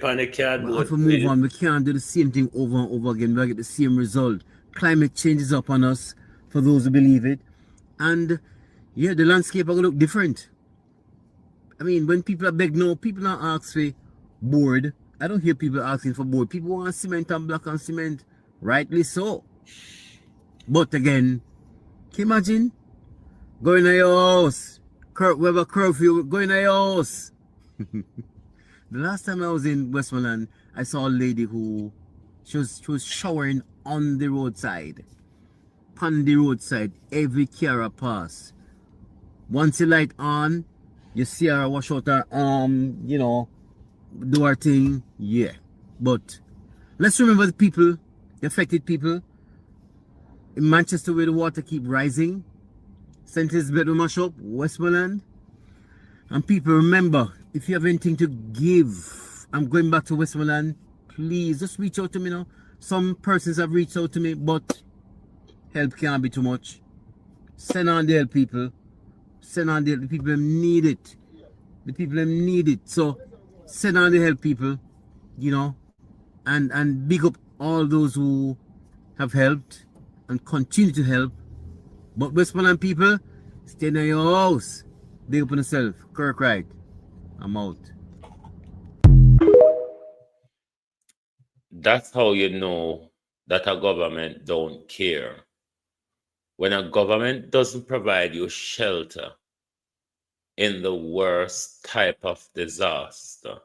have to move on. We can't do the same thing over and over again. We'll get the same result. Climate change is up on us, for those who believe it. And yeah, the landscape are gonna look different. I mean, when people are begging, no, people don't ask for board. I don't hear people asking for board. People want cement and block and cement. Rightly so. But again, can you imagine going to your house? We have a curfew, going to your house. The last time I was in Westmoreland, I saw a lady who she was showering on the roadside. On the roadside, every car I pass. Once the light on, you see her wash out her you know, do her thing, yeah. But let's remember the people, the affected people. In Manchester, where the water keep rising, St. Elizabeth will mash up, Westmoreland. And people, remember, if you have anything to give, I'm going back to Westmoreland, please just reach out to me now. Some persons have reached out to me, but help can't be too much. Send on the help, people. Send on the people that need it. The people that need it. So send on the help, people, you know, and big up all those who have helped and continue to help. But Westmoreland people, stay in your house. Big up on yourself. Kirk Wright. I'm out. That's how you know that a government don't care. When a government doesn't provide you shelter in the worst type of disaster,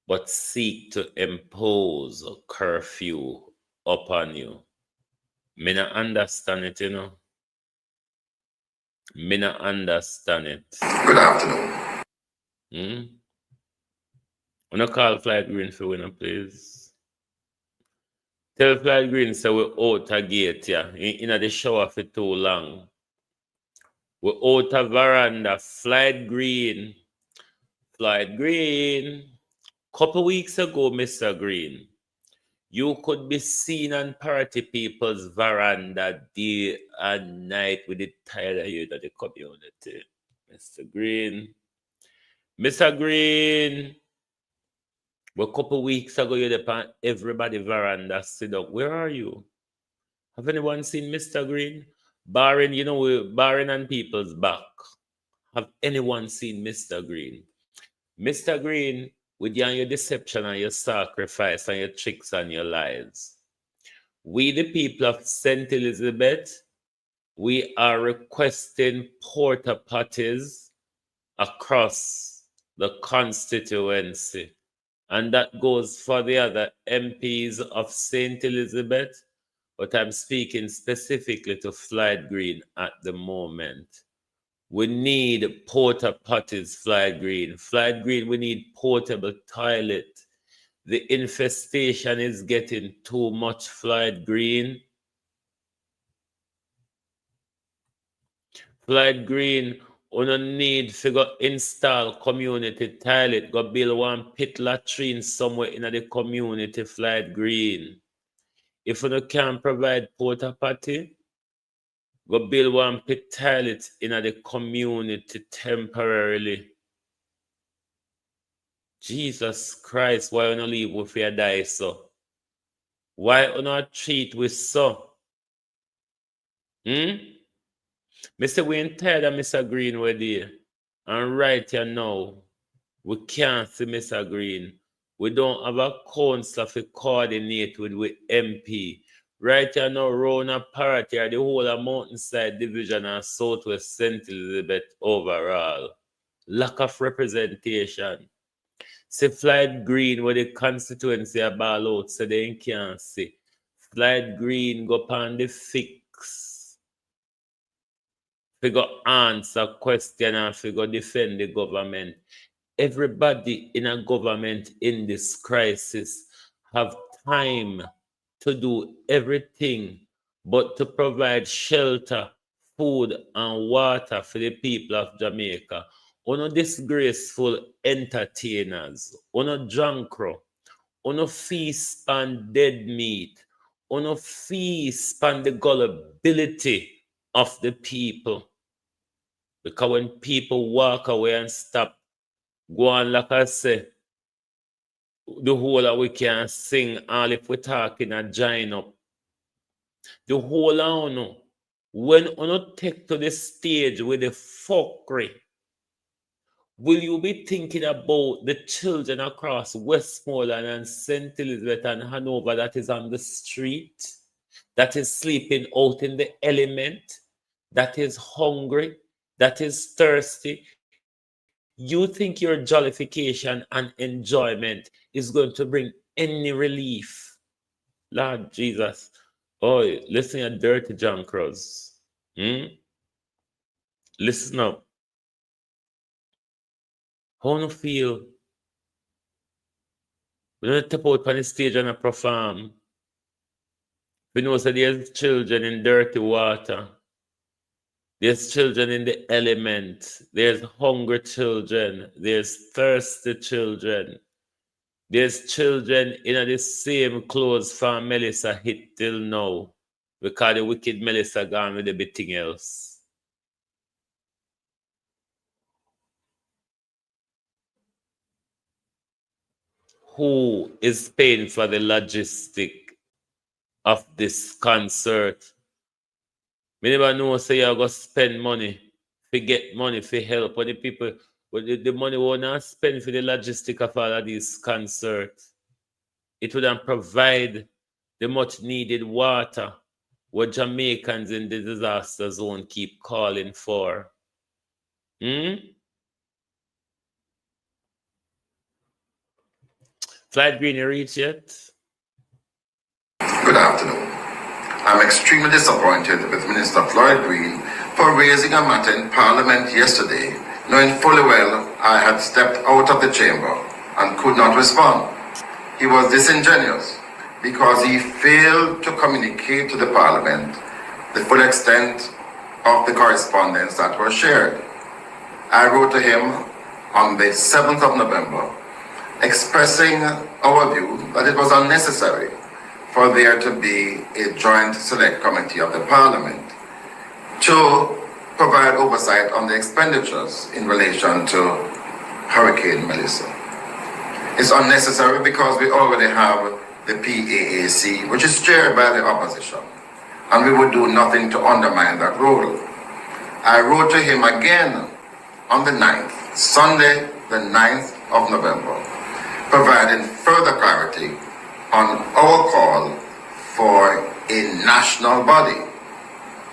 but seek to impose a curfew upon you. Me not understand it, you know. Me not understand it. Good afternoon. Wanna call Flight Green for winner, please? Tell Flight Green so we out a gate, yeah. In the shower for too long. We out a veranda. Flight Green. Flight Green. Couple weeks ago, Mr. Green, you could be seen on party people's veranda day and night with the tired of you that the community. Mr. Green. Mr. Green. A couple weeks ago, you're on everybody veranda sit up. Where are you? Have anyone seen Mr. Green? Barring, you know, barring on people's back. Have anyone seen Mr. Green? Mr. Green, with you and your deception and your sacrifice and your tricks and your lies, we, the people of St. Elizabeth, we are requesting porta potties across the constituency. And that goes for the other MPs of St. Elizabeth, but I'm speaking specifically to Floyd Green at the moment. We need porta potties, Floyd Green. Floyd Green, we need portable toilet. The infestation is getting too much, Floyd Green. Floyd Green, we don't need to go install community toilet, go build one pit latrine somewhere in the community, Floyd Green. If you can't provide porta potty, go build one pit toilet in the community temporarily. Jesus Christ, why you not leave with your die so? Why you not treat with so? Mr. we ain't tired of Mr. Green with you. And right here now, we can't see Mr. Green. We don't have a council to coordinate with MP. Right here now, Rona Parrot here, the whole of Mountainside Division and Southwest St. Elizabeth overall. Lack of representation. See Floyd Green where the constituency are ball out so they can't see. Floyd Green go upon the fix. Figure answer question and figure defend the government. Everybody in a government in this crisis have time to do everything but to provide shelter, food, and water for the people of Jamaica. Uno disgraceful entertainers, uno drunkro, uno feast on dead meat, uno feast on the gullibility of the people. Because when people walk away and stop, go on like I say, the whole of we can sing all if we're talking and join up. The whole of uno, when uno take to the stage with the fuckery, will you be thinking about the children across Westmoreland and St. Elizabeth and Hanover that is on the street, that is sleeping out in the element, that is hungry, that is thirsty? You think your jollification and enjoyment is going to bring any relief? Lord Jesus. Oh, listen to dirty John Cross. Listen up. How do you feel? We don't step out on the stage and perform. We know that there's children in dirty water. There's children in the element. There's hungry children. There's thirsty children. There's children in the same clothes from Melissa hit till now. Because the wicked Melissa gone with everything else. Who is paying for the logistic of this concert? Me never know say you're going to spend money, to get money, for help. When the people, the money won't not spend for the logistic of all of these concerts. It wouldn't provide the much needed water what Jamaicans in the disaster zone keep calling for. Floyd Green, you reach yet? Good afternoon. I'm extremely disappointed with Minister Floyd Green for raising a matter in Parliament yesterday, knowing fully well I had stepped out of the chamber and could not respond. He was disingenuous because he failed to communicate to the Parliament the full extent of the correspondence that was shared. I wrote to him on the 7th of November expressing our view that it was unnecessary for there to be a joint select committee of the Parliament to provide oversight on the expenditures in relation to Hurricane Melissa. It's unnecessary because we already have the PAAC, which is chaired by the opposition, and we would do nothing to undermine that role. I wrote to him again on the 9th, Sunday the 9th of November, providing further clarity on our call for a national body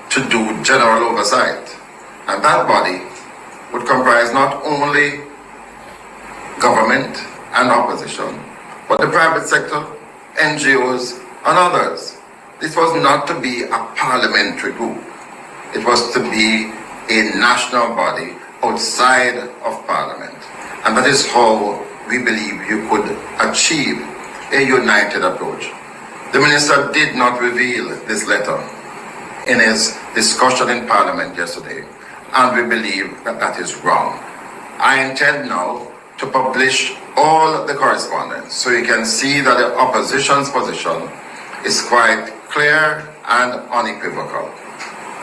to do general oversight. And that body would comprise not only government and opposition, but the private sector, NGOs, and others. This was not to be a parliamentary group. It was to be a national body outside of parliament. And that is how we believe you could achieve a united approach. The minister did not reveal this letter in his discussion in parliament yesterday, and we believe that that is wrong. I intend now to publish all the correspondence so you can see that the opposition's position is quite clear and unequivocal.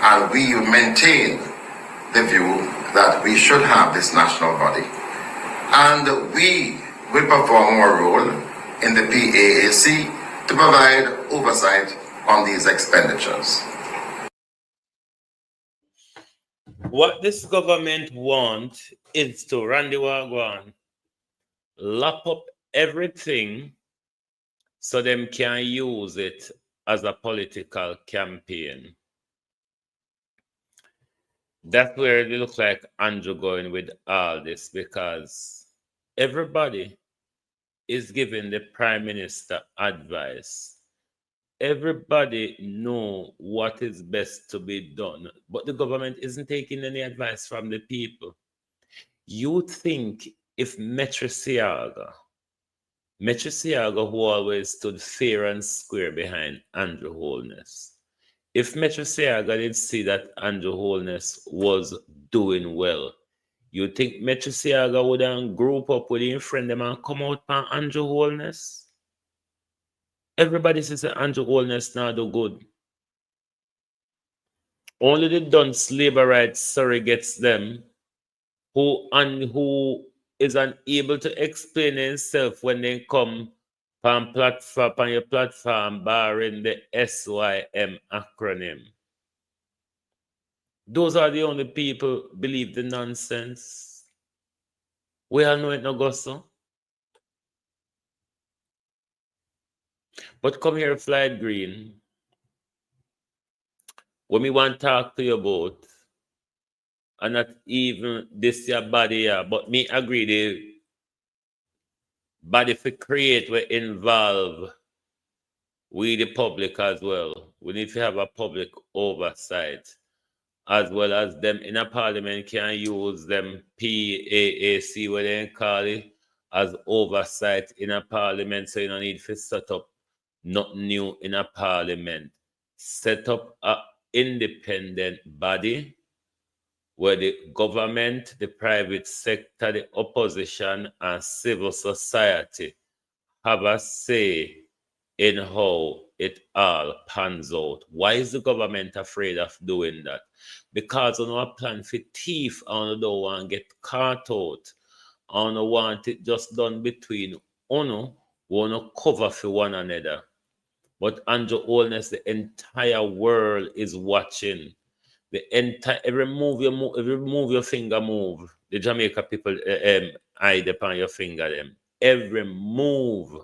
And we maintain the view that we should have this national body. And we will perform our role in the PAAC to provide oversight on these expenditures. What this government wants is to Randy Wagwan lap up everything so them can use it as a political campaign. That's where it looks like Andrew going with all this, because everybody is giving the Prime Minister advice. Everybody know what is best to be done, but the government isn't taking any advice from the people. You think if Metro Siaga, who always stood fair and square behind Andrew Holness, if Metro Siaga did see that Andrew Holness was doing well, you think Metro Siaga would have group up with his friend them and come out for Andrew Holness? Everybody says that Andrew Holness now do good. Only the dunce labor rights surrogates them who is unable to explain himself when they come on your platform barring the SYM acronym. Those are the only people believe the nonsense. We all know it no go so. But come here, Flight Green. When we want to talk to you about, and not even this your body here, but me agree the body for create will involve we the public as well. We need to have a public oversight, as well as them in a parliament can use them PAAC, what they call it, as oversight in a parliament. So you don't need to set up nothing new in a parliament. Set up a independent body where the government, the private sector, the opposition, and civil society have a say in how it all pans out. Why is the government afraid of doing that? Because on our plan for thief, on don't want to get caught out, on want it just done between uno, want to cover for one another. But Andrew Holness, the entire world is watching. The entire every move your finger move. The Jamaica people eye upon your finger them. Every move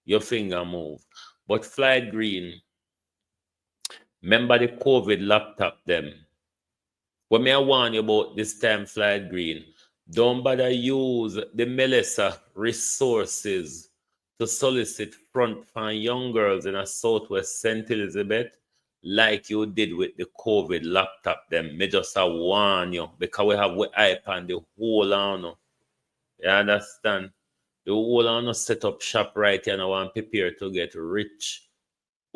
your finger move. But Flight Green, remember the COVID laptop them. When I warn you about this time, Flight Green, don't bother use the Melissa resources to solicit front for young girls in a Southwest St. Elizabeth like you did with the COVID laptop them. Me just warn you because we have iPad the whole on. You understand? The whole on set up shop right here and I want prepare to get rich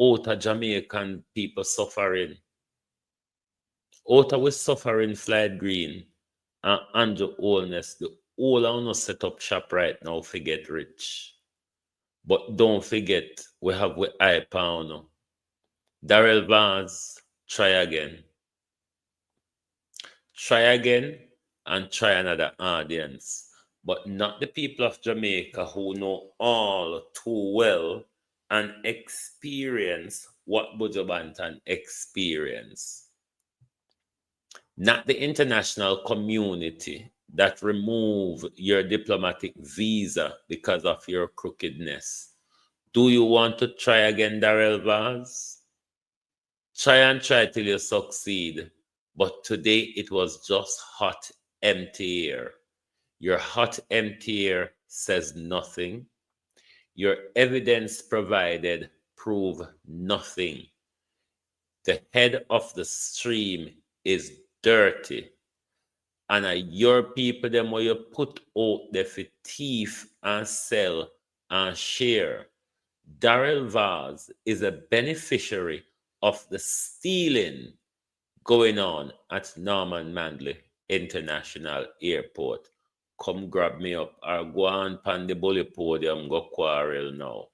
out of Jamaican people suffering. Out of we suffering Flight Green and Andrew Holness, the whole on set up shop right now to get rich. But don't forget, we have with iPad. Darrell Vance, try again. Try again and try another audience. But not the people of Jamaica who know all too well and experience what Buju Banton experienced. Not the international community, that remove your diplomatic visa because of your crookedness. Do you want to try again, Darrell Vaz? Try till you succeed. But today it was just hot, empty air. Your hot, empty air says nothing. Your evidence provided prove nothing. The head of the stream is dirty. And your people, them where you put out there for thief and sell and share. Darrell Vaz is a beneficiary of the stealing going on at Norman Manley International Airport. Come grab me up or go on pan the bully podium, go quarrel now.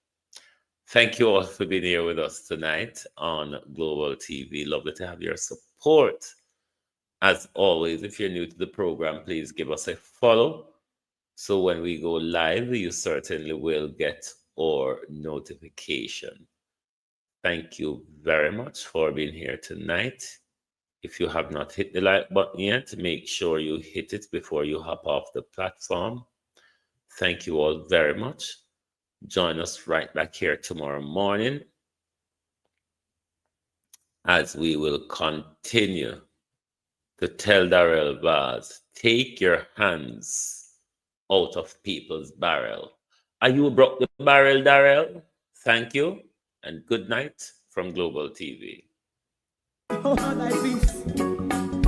Thank you all for being here with us tonight on Global TV. Lovely to have your support. As always, if you're new to the program, please give us a follow. So when we go live, you certainly will get our notification. Thank you very much for being here tonight. If you have not hit the like button yet, make sure you hit it before you hop off the platform. Thank you all very much. Join us right back here tomorrow morning as we will continue to tell Darrell Vaz, take your hands out of people's barrel. Are you broke the barrel, Darrell? Thank you, and good night from Global TV. Oh, thy peace,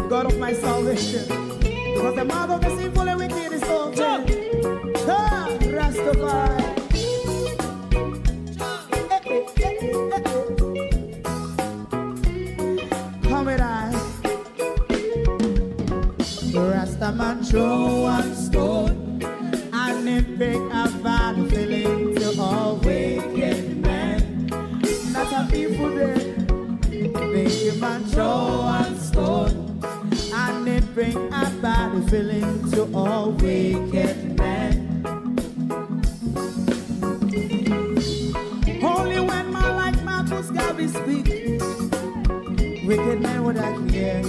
God of my salvation, because the mouth of the sinful and wicked is open. Rastafari. Come with I. Rastaman throw one stone, and it pick a bad feeling to all wicked men. Not a people there. Make a man throw one stone, and it bring a bad feeling to all wicked men. Only when man like Marcus Garvey speak, wicked men would I hear.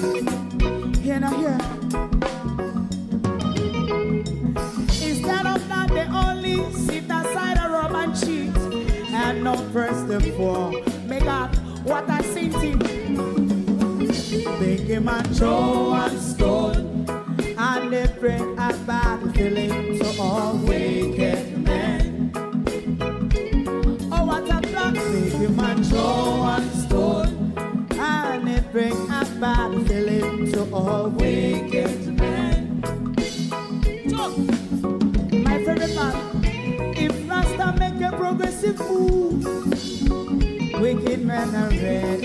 Hear not hear. Instead of that, they only sit aside and rob and cheat, and not press the poor. Make up what I seen to. Make a man throw one stone, and they bring a bad feeling to all wicked men. Oh, what a plan. Make a man throw one stone, and they bring a bad feeling to all wicked men. My favorite man, if Rasta make a progressive move, wicked men are red.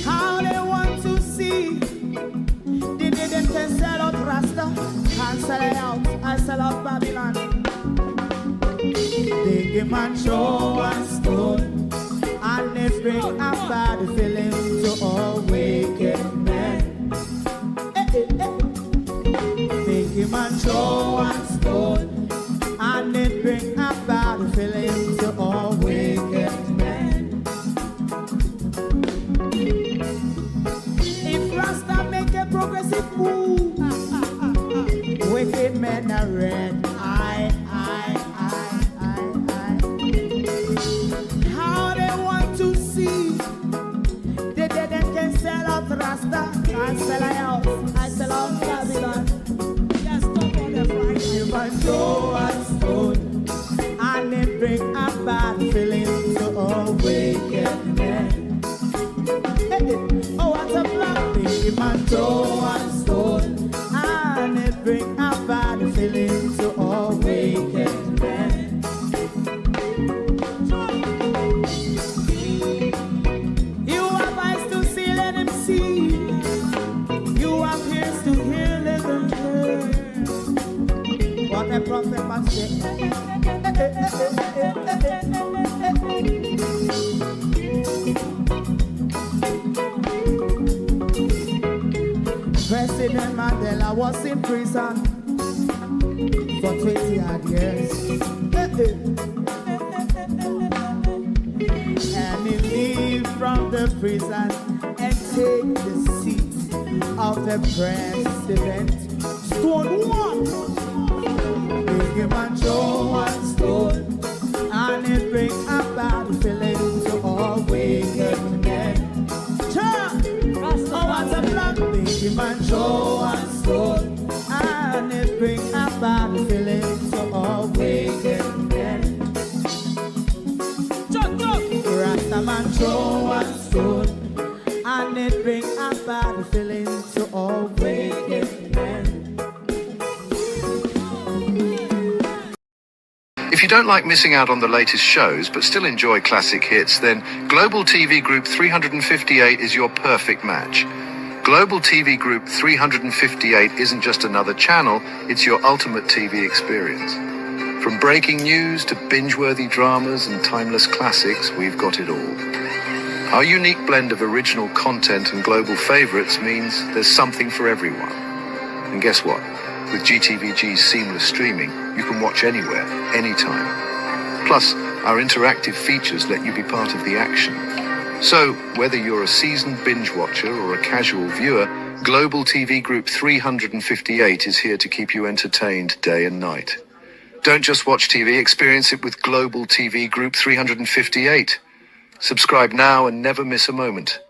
How they want to see the didn't can sell out Rasta and sell it out. I sell out Babylon. They give man show and stone, and they bring a bad feeling to all wicked men. They give man show and stone, and it bring a bad feeling to all wicked men. If Rasta make a progressive move, wicked men are red. How they want to see the dead can sell out Rasta and sell out. I sell out Babylon. Just stop on the Friday. But go and stone, and it bring a bad feeling to all wicked men. Oh, what a black thing, man, go and stone, and it bring a bad feeling to all wicked men. You have eyes to see, let him see. You have ears to hear, let them hear. What a prophet must say. President Mandela was in prison for 20 odd years. And he leave from the prison and take the seat of the president. Stone one, big him and show one stone, and it bring a bad feeling to all wicked men. Oh, what's a black big him and show one stone, and it bring a bad feeling to all wicked men. Rastaman show one stone, and it bring a bad feeling to all wicked men. If you don't like missing out on the latest shows but still enjoy classic hits, then Global TV Group 358 is your perfect match. Global TV Group 358 isn't just another channel, it's your ultimate TV experience. From breaking news to binge-worthy dramas and timeless classics, we've got it all. Our unique blend of original content and global favorites means there's something for everyone. And guess what? With GTVG's seamless streaming, you can watch anywhere, anytime. Plus, our interactive features let you be part of the action. So, whether you're a seasoned binge watcher or a casual viewer, Global TV Group 358 is here to keep you entertained day and night. Don't just watch TV, experience it with Global TV Group 358. Subscribe now and never miss a moment.